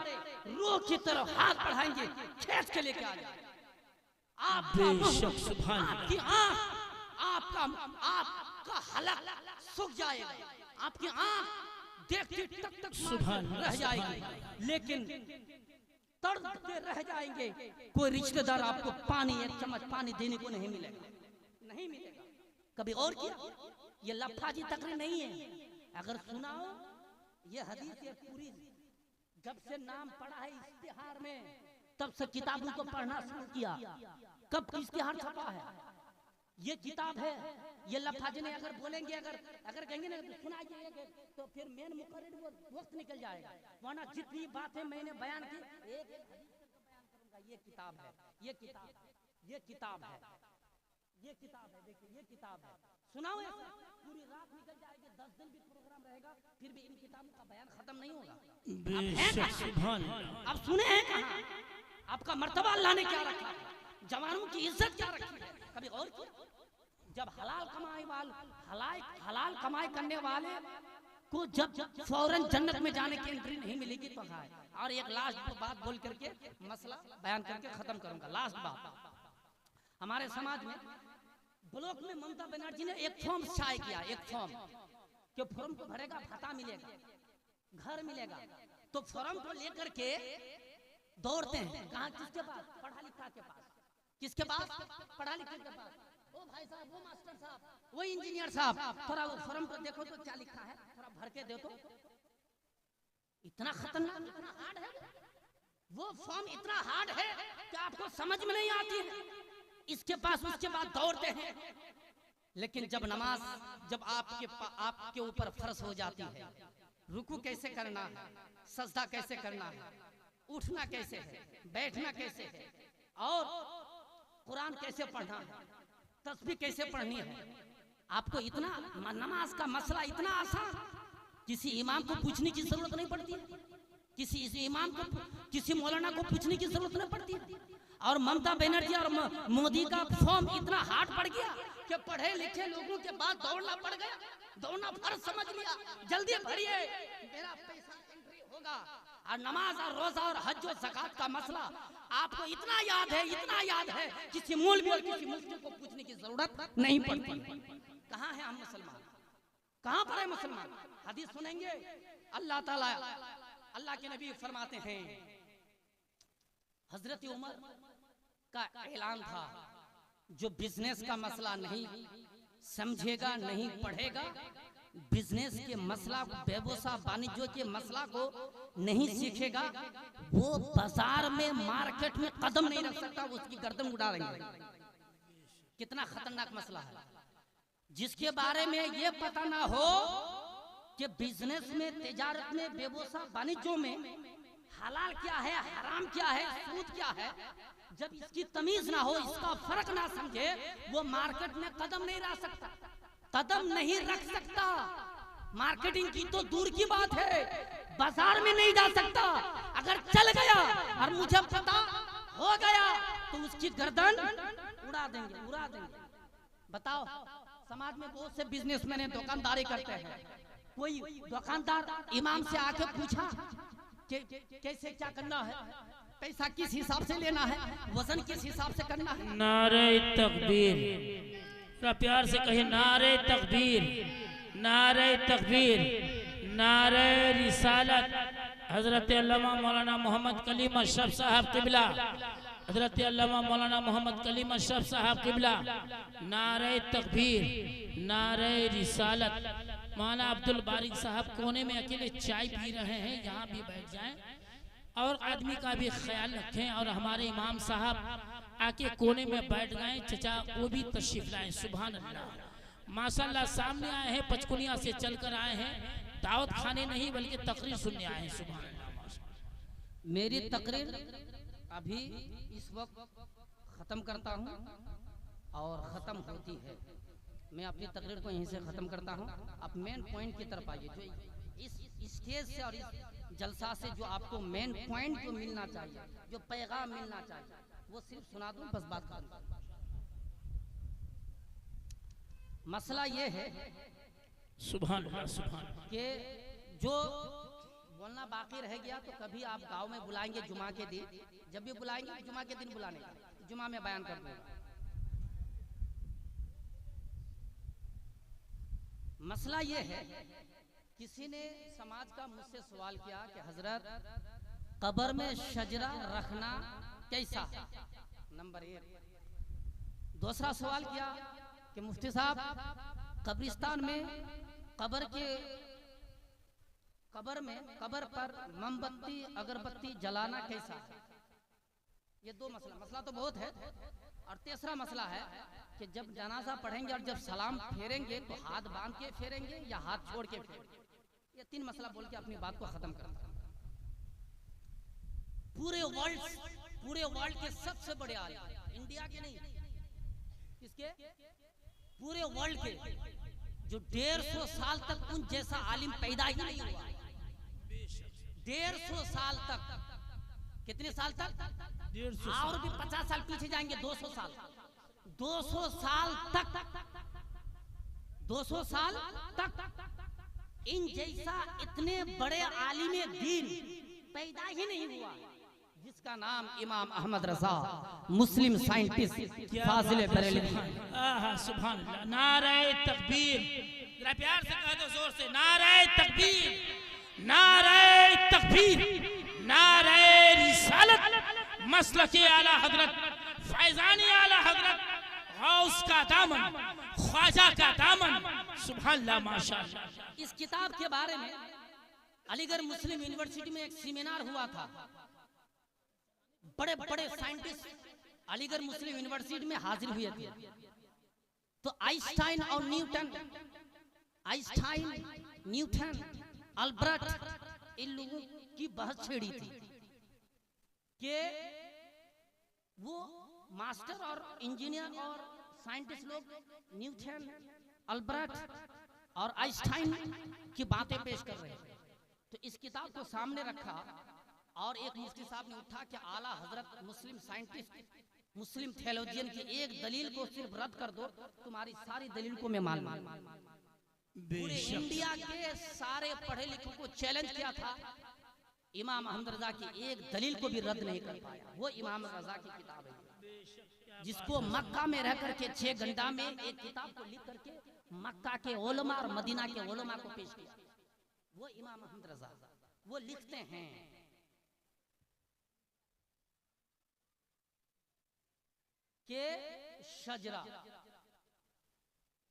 रूह की तरफ हाथ बढ़ाएंगे, खींच के लेके आ जाएंगे। आपकी आंख, आपका हलक सूख जाएगा, आपकी आंख देखती तक रह जाएगी, लेकिन तड़पते रह जाएंगे। कोई रिश्तेदार आपको पानी, एक चम्मच पानी देने को नहीं मिलेगा, नहीं मिलेगा। कभी और किया? ये लफाजी तकरीर नहीं है। अगर सुनाओ ये हदीस पूरी, जब से नाम पड़ा है इश्तिहार में, तब से किताबों को पढ़ना शुरू किया। कब किसके हाथ छपा है ये किताब है। ये लफाजने अगर बोलेंगे, अगर कहेंगे ना तो सुनाइए, तो फिर मेन मुकर्रिर वो वक्त निकल जाएगा। वरना जितनी बातें मैंने बयान की एक एक हदीस को बयान करूंगा। ये किताब है, ये किताब, ये किताब है, ये किताब है। देखिए ये किताब है, सुनाओ ऐसा पूरी रात निकल जाएगी, 10 दिन भी प्रोग्राम रहेगा, फिर भी इन किताबों का बयान खत्म नहीं होगा। अब सुने हैं कहाँ? आपका मर्तबा अल्लाह ने क्या रखा है, जवानों की इज्जत क्या रखी है, कभी और की? जब हलाल कमाई करने वाले को जब फौरन जन्नत में जाने की एंट्री नहीं मिलेगी तो है। और एक लास्ट बात बोल करके मसला बयान करके खत्म करूंगा। लास्ट बात, हमारे समाज में ब्लॉक में ममता बनर्जी ने एक फॉर्म शाये किया, एक फॉर्म कि फॉर्म को भरेगा भत्ता मिलेगा, घर मिलेगा। तो फॉर्म को लेकर के दौड़ते हैं कहाँ? किसके पास? पढ़ा लिखा के पास। किसके पास? पढ़ा लिखा के पास। ओ भाई साहब, वो मास्टर साहब, वो इंजीनियर साहब, थोड़ा वो फॉर्म को देखो तो क्या लिखा है, थोड़ा भर के दे तो। इतना खतरनाक, इतना हार्ड है वो फॉर्म, इतना हार्ड है कि आपको समझ में नहीं आती है। इसके पास उसके बाद दौड़ते हैं। लेकिन जब नमाज, जब आपके ऊपर फर्ज हो जाती है, रुकू कैसे करना है, सजदा कैसे करना है, उठना कैसे है, बैठना कैसे है, और कुरान कैसे पढ़ना है, तस्बीह कैसे पढ़नी है, आपको इतना नमाज का मसला इतना आसान, किसी इमाम को पूछने की जरूरत नहीं पड़ती है, किसी इमाम को, किसी मौलाना को पूछने की जरूरत नहीं पड़ती है। और ममता बनर्जी और मोदी का फॉर्म इतना हार्ड पड़ गया कि पढ़े लिखे लोगों के बाद दौड़ना पड़ गया। दौड़ना फर्ज समझ लिया, जल्दी भरिए मेरा पैसा एंट्री होगा। और नमाज और रोजा और हज और ज़कात का मसला आपको इतना याद है, इतना याद है, किसी मौलवी और किसी मुफ्ती को पूछने की जरूरत नहीं पड़ती। कहाँ है हम मुसलमान? कहाँ पर है मुसलमान? हदीस सुनेंगे। अल्लाह ताला, अल्लाह के नबी फरमाते हैं, हजरत उमर का ऐलान था, जो बिजनेस का मसला नहीं समझेगा, नहीं पढ़ेगा, बिजनेस के मसला, व्यवसाय वाणिज्य के मसला को नहीं सीखेगा, वो बाजार में, मार्केट में कदम नहीं रख सकता, उसकी गर्दन उड़ा देंगे। कितना खतरनाक मसला है, जिसके बारे में ये पता ना हो कि बिजनेस में, तिजारत में, व्यवसाय वाणिज्यों में हलाल क्या है, हराम क्या है, सूद क्या है, जब इसकी तमीज ना हो, इसका फर्क ना समझे, वो मार्केट में कदम नहीं रख सकता, कदम नहीं रख सकता। मार्केटिंग की तो दूर की बात है, बाजार में नहीं जा सकता। अगर चल गया और मुझे पता हो गया तो उसकी गर्दन उड़ा देंगे, उड़ा देंगे। बताओ, समाज में बहुत से बिजनेसमैन हैं, दुकानदारी करते हैं। कोई दुकानदार इमाम से आके पूछा कि कैसे क्या करना है, पैसा किस हिसाब से लेना है, वजन किस हिसाब से करना है। नारे तकबीर, प्यार से कहे नारे तकबीर, नारे तकबीर, नारे रिसालत। हजरत अल्लामा मौलाना मोहम्मद कलीम अशरफ साहब किबला, हजरत अल्लामा मौलाना मोहम्मद कलीम अशरफ साहब किबला, नारे तकबीर, नारे रिसालत। मौलाना अब्दुल बारिक साहब कोने में अकेले चाय पी रहे हैं, यहाँ भी बैठ जाएं और आदमी का भी ख्याल रखें। और हमारे इमाम साहब आके कोने में बैठ गए, चचा वो भी तशरीफ लाए। सुभान अल्लाह, माशाल्लाह, सामने आए हैं, पचकुनिया से चलकर आए हैं, दावत खाने नहीं बल्कि तकरीर सुनने आए हैं। सुभान अल्लाह। मेरी तकरीर अभी इस वक्त खत्म करता हूँ और खत्म होती है। मैं अपनी तकरीर को यहीं से खत्म करता हूँ। आप मेन पॉइंट की तरफ आइए, जो इस स्टेज से और इस जलसा से जो आपको मेन पॉइंट जो मिलना चाहिए, जो पैगाम मिलना चाहिए, वो सिर्फ सुना दूं, बस बात खत्म। मसला ये है सुभान अल्लाह, सुभान अल्लाह, कि जो बोलना बाकी रह गया तो कभी आप गांव में बुलाएंगे जुमा के दिन, जब भी बुलाएंगे जुमा के दिन बुलाने का, जुमा में बयान कर दूंगा। मसला ये है, किसी ने समाज का मुझसे सवाल किया कि हजरत कब्र में शजरा रखना कैसा, नंबर 1। दूसरा सवाल किया कि मुफ्ती साहब कब्रिस्तान में कब्र पर मोमबत्ती अगरबत्ती जलाना कैसा है। ये दो मसला तो बहुत है। और तीसरा मसला है कि जब जनाजा पढ़ेंगे और जब सलाम फेरेंगे तो हाथ बांध के फेरेंगे या हाथ छोड़ के फेरेंगे। ये 3 मसला बोल के अपनी बात को खत्म करता हूं। पूरे वर्ल्ड के सबसे बड़े आलिम, इंडिया के नहीं, किसके, पूरे वर्ल्ड के, जो 150 साल तक उन जैसा आलिम पैदा ही नहीं हुआ। 150 साल तक, कितने साल तक, 150 और भी 50 साल पीछे जाएंगे, 200 साल, 200 साल तक, 200 साल तक इन जैसा इतने बड़े आलिम दीन पैदा ही नहीं हुआ, जिसका नाम इमाम अहमद रजा, मुस्लिम साइंटिस्ट फाजिल बरेलवी। सुभान अल्लाह, नारे तकबीर, जरा प्यार से कह दो जोर से, नारे तकबीर, नारे तकबीर, नारे रिसालत, मसलके आला हजरत, फैजानी आला हजरत, गौस का दामन, ख्वाजा का दामन, सुभान अल्लाह, माशाअल्लाह। इस किताब के बारे में अलीगढ़ मुस्लिम यूनिवर्सिटी में एक सेमिनार हुआ था। बड़े बड़े साइंटिस्ट अलीगढ़ मुस्लिम यूनिवर्सिटी में हाजिर हुए थे। तो आइंस्टाइन और न्यूटन, अल्बर्ट, इन लोगों की बहस छेड़ी थी कि वो मास्टर और इंजीनियर और साइंटिस्ट लोग न्यूटन, अल्बर्ट और आइंस्टाइन की बातें पेश कर रहे थे। तो इस किताब को सामने रखा और एक मुफ्ती साहब ने उठा कि आला हजरत मुस्लिम साइंटिस्ट, मुस्लिम थियोलॉजियन की एक दलील को सिर्फ रद्द कर दो, तुम्हारी सारी दलील को मैं मान लूंगा। पूरे इंडिया के सारे पढ़े लिखों को चैलेंज किया था, इमाम अहमद रजा की एक दलील को भी रद्द नहीं कर पाया। वो इमाम रजा की किताब है, जिसको मक्का में रह करके 6 घंटा में एक किताब को लिख करके मक्का के उलमा और मदीना के उलमा को पेश किया। वो इमाम अहमद रजा, वो लिखते हैं कि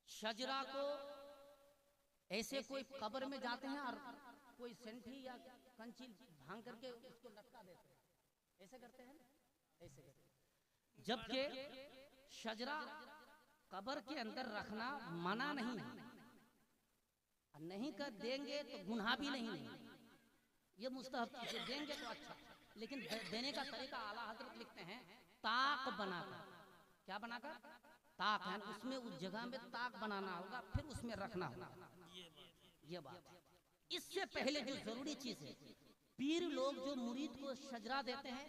शजरा को ऐसे कोई कब्र में जाते हैं और कोई सेंठी या कंची भांग करके उसको लटका देते हैं, ऐसे करते हैं, ऐसे करते हैं। जबकि शजरा कब्र के अंदर रखना मना नहीं है, नहीं कर देंगे तो गुनाह भी नहीं है, ये मुस्तहब चीज़ है, देंगे तो अच्छा। लेकिन देने का तरीका आला हजरत लिखते हैं ताक बनाकर, क्या बनाकर, ताक है, उसमें उस जगह में ताक बनाना होगा, फिर उसमें रखना होगा। ये बात है। इससे पहले जो जरूरी चीज है, पीर लोग जो मुरीद को शजरा देते हैं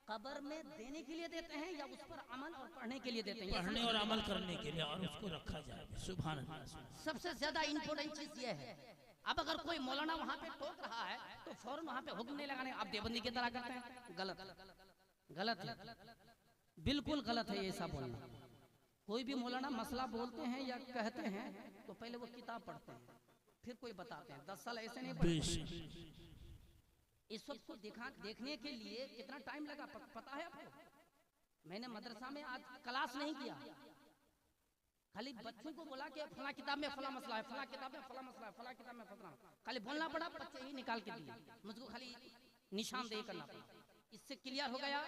कब्र में देने के लिए देते हैं या उस पर अमल और पढ़ने के लिए देते हैं, पढ़ने और अमल करने के लिए, और उसको रखा जाए। सुभान अल्लाह। सबसे ज्यादा इंपॉर्टेंट चीज ये है। अब अगर कोई मौलाना वहाँ पे टोक रहा है तो फौरन वहाँ पे हुक्म नहीं लगाने, आप देवबंदी की तरह करते हैं, गलत गलत है, बिल्कुल गलत है ऐसा बोलना। कोई भी मौलाना मसला बोलते हैं या कहते हैं तो पहले वो किताब पढ़ते हैं, फिर कोई बताते हैं। 10 साल ऐसे नहीं पढ़ते। इस वक्त को देखने के लिए कितना टाइम लगा पता है आपको? मैंने मदरसा में आज क्लास नहीं किया, खाली बच्चों को बोला कि फला किताब में फला मसला है, फला किताब में फला मसला है, फला किताब में फला, खाली बोलना पड़ा, बच्चे ही निकाल के दिए, मुझको खाली निशानदेही करना पड़ा। इससे क्लियर हो गया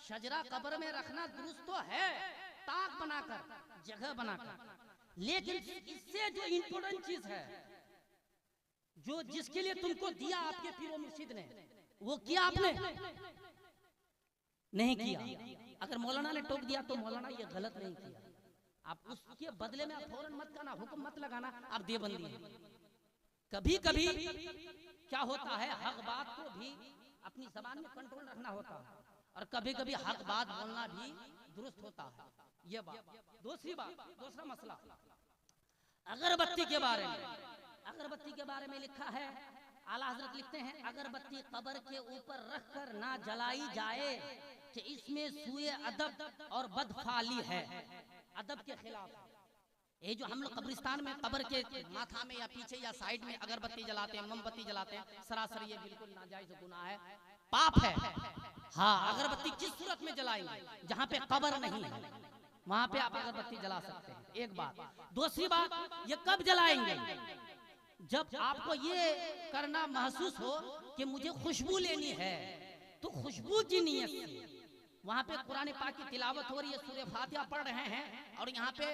शजरा कब्र में रखना दुरुस्त तो है, ताक बनाकर, जगह बनाकर, लेकिन इससे जो इम्पोर्टेंट चीज है, जो जिसके लिए तुमको दिया आपके पीरो मुर्शिद ने, वो किया आपने नहीं किया। अगर मौलाना ने टोक दिया तो मौलाना ये गलत नहीं किया, आप उसके बदले में फौरन मत करना, हुक्म मत लगाना, आप देवबंदी है। कभी कभी क्या होता है, हक बात को भी अपनी जबान में कंट्रोल रखना होता है, और कभी कभी हक बात बोलना भी दुरुस्त होता है। ये बात। दूसरा मसला अगरबत्ती के बारे में। अगरबत्ती के बारे में लिखा है, आला हजरत लिखते हैं, अगरबत्ती कब्र के ऊपर रखकर ना जलाई जाए कि इसमें सूए अदब और बदफाली है, अदब के खिलाफ। ये जो हम लोग कब्रिस्तान में कब्र के माथा में या पीछे या साइड में अगरबत्ती जलाते हैं, मोमबत्ती जलाते हैं, सरासर ये बिल्कुल नाजायज गुनाह है, पाप है। हाँ, अगरबत्ती किस सूरत में जलाएंगे? जहाँ पे कब्र नहीं है वहां पे आप अगरबत्ती जला सकते हैं, एक बात। दूसरी बात, ये कब जलाएंगे? जब आपको ये करना महसूस हो कि मुझे खुशबू लेनी है, तो खुशबू की नीयत से वहाँ पे कुरान पाक की तिलावत हो रही है, सूरह फातिहा पढ़ रहे हैं और यहाँ पे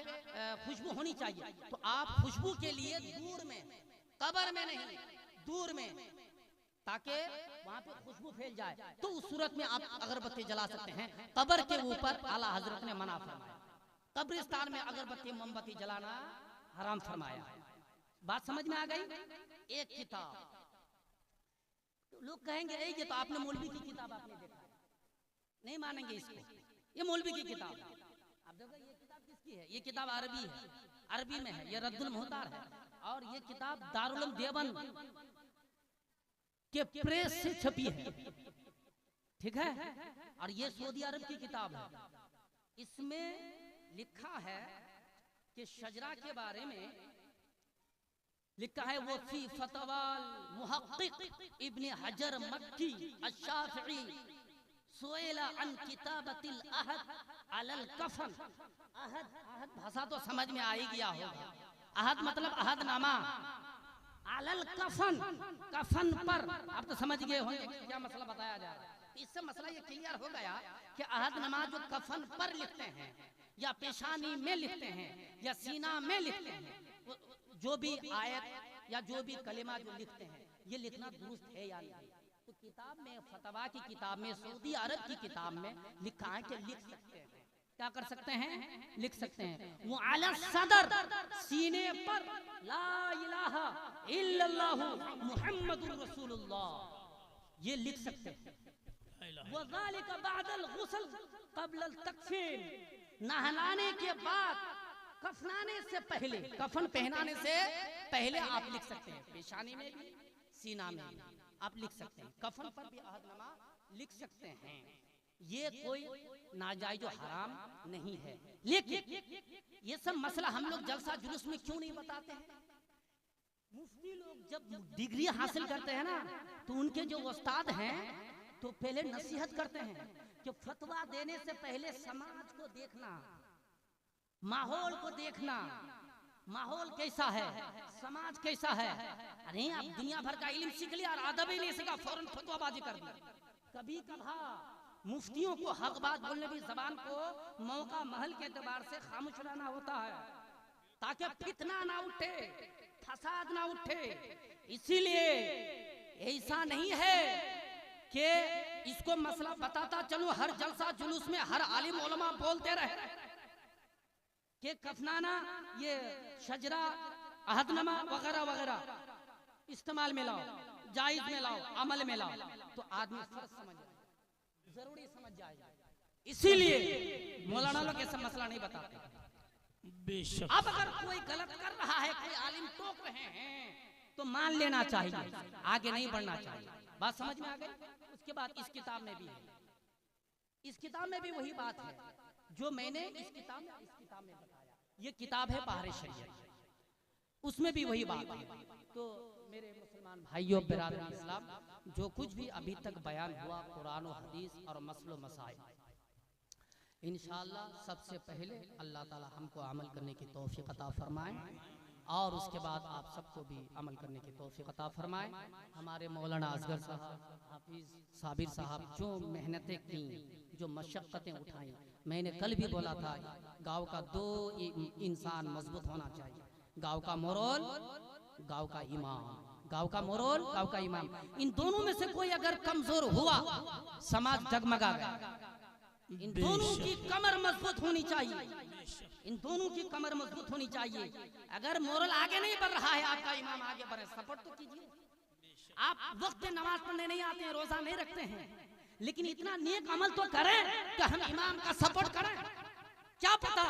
खुशबू होनी चाहिए, तो आप खुशबू के लिए दूर में, कब्र में नहीं, दूर में, ताकि वहाँ पे खुशबू फैल जाए, तो उस सूरत में आप अगरबत्ती जला सकते हैं। कब्र के ऊपर आला हजरत ने मना फरमाया, कब्रिस्तान में अगरबत्ती मोमबत्ती जलाना हराम फरमाया। बात समझ में आ गई? एक किताब, तो लोग कहेंगे ये तो आपने मौलवी की किताब आपने देखा, नहीं मानेंगे इसको, ये मौलवी की किताब। अब देखो ये किताब किसकी है? ये किताब अरबी है, अरबी में है, ये रद्दुल मुहतार है, और ये किताब दारुल उलूम देवबंद के प्रेस से छपी है, ठीक है, और ये सऊदी अरब की किताब है। इसमें लिखा है कि शजरा के बारे में लिखा है, वो फी फतवाल मुहक्किक इब्न हजर मक्की अश-शाफिई सुएला अन किताबतिल अहद अलल कफन। अहद भाषा तो समझ में आ ही गया होगा, अहद मतलब अहदनामा, अलल कफन, कफन पर। आप तो समझ गए होंगे क्या मसला बताया जा रहा है। इससे मसला ये क्लियर हो गया कि अहदनामा जो कफन पर लिखते हैं या पेशानी में लिखते हैं या सीना में लिखते हैं, जो भी आयत या जो भी कलिमा जो लिखते हैं, ये लिखना दुरुस्त है या नहीं? तो किताब में, फतवा की किताब में, सऊदी अरब की किताब में लिखा है कि लिख सकते हैं। क्या कर सकते हैं? लिख सकते हैं। वो अला सदर, सीने पर ला इलाहा इल्लल्लाहु मुहम्मदुर रसूलुल्लाह, ये लिख सकते हैं। वो ज़ालिका बअदल गुस्ल क़ब्ल तकफीन, नहलाने के बाद, कफनाने से पहले, कफन पहनाने से पहले आप लिख सकते हैं। पेशानी में भी, सीना में भी आप लिख सकते हैं। कफन पर भी अहदनामा लिख सकते हैं। ये कोई नाजायज और हराम नहीं है। लेकिन ये सब मसला हम लोग जलसा जुलूस में क्यों नहीं बताते हैं? मुफ्ती लोग जब डिग्री हासिल करते हैं ना, तो उनके जो उस्ताद हैं तो पहले नसीहत करते हैं कि फतवा देने से पहले समाज को देखना, माहौल को देखना, माहौल कैसा है, समाज कैसा है। अरे आप दुनिया भर का इल्म सीख लिया और अदब ही नहीं सीखा, फौरन फतवाबाजी कर दी। कभी कभार मुफ्तियों को हक बात बोलने की जबान को मौका महल के एतबार से खामोश रहना होता है, ताकि फितना ना उठे, फसाद ना उठे। इसीलिए ऐसा नहीं है कि इसको मसला बताता चलूं, हर जलसा जुलूस में हर आलिम उलमा बोलते रहे कि कफनाना, ये शजरा, अहदनामा वगैरह वगैरह इस्तेमाल में लाओ, जायज में लाओ, अमल में लाओ, तो आदमी फर्ज समझ जाए, जरूरी समझ जाएगा। इसीलिए मौलाना लोग ऐसा मसला नहीं बताते। बेशक। अब अगर कोई गलत कर रहा है, कोई आलिम टोक रहे हैं, तो मान लेना चाहिए, आगे नहीं बढ़ना चाहिए। बात समझ में आ गई? उसके बाद इस किताब में भी है, इस किताब में भी वही बात है जो मैंने इस किताब में बताया। ये किताब है बहार शरीयत, उसमें भी वही बात है। तो मेरे मुसलमान भाइयों, बिरादर इस्लाम, जो कुछ भी अभी तक बयान हुआ कुरान और हदीस और मसलो मसाइल, इंशाअल्लाह सबसे पहले अल्लाह ताला हमको अमल करने की तौफीक अता फरमाए और उसके बाद आप सबको भी अमल करने की तौफीक अता फरमाए। हमारे मौलाना असगर साहब, हाफिज साबिर साहब, जो मेहनतें की, जो मशक्क़तें उठाई, मैंने कल भी बोला था, गांव का दो इंसान मजबूत होना चाहिए, गांव का मोरल, गांव का ईमान। गांव का मोरल, गांव का ईमान, इन दोनों में से कोई अगर कमजोर हुआ, समाज जगमगा गया। इन दोनों की कमर मजबूत होनी चाहिए, इन दोनों की कमर मजबूत होनी चाहिए। अगर मोरल आगे नहीं बढ़ रहा है, आपका इमाम आगे बढ़े, सपोर्ट तो कीजिए। आप वक्त पे नमाज पढ़ने नहीं आते हैं, रोजा नहीं रखते हैं, लेकिन इतना नेक अमल तो करें कि हम इमाम का सपोर्ट करें। क्या पता,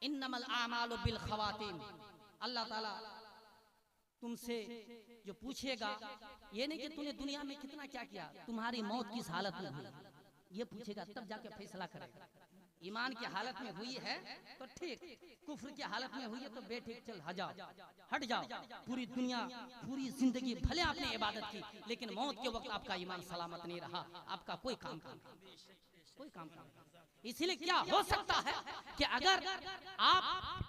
इन्नमल आमालु बिल खवातीम, अल्लाह ताला तुमसे जो पूछेगा, ये नहीं कि तूने दुनिया में कितना क्या किया, तुम्हारी मौत किस हालत में हुई, ये पूछेगा, तब जाके फैसला करेगा। ईमान की हालत में हुई है तो ठीक, कुफ्र की हालत में हुई है तो बेठीक, चल हट जाओ। पूरी दुनिया, पूरी जिंदगी भले आपने इबादत की, लेकिन मौत के वक्त आपका ईमान सलामत नहीं रहा, आपका कोई काम कोई काम। इसीलिए क्या हो सकता है कि अगर आप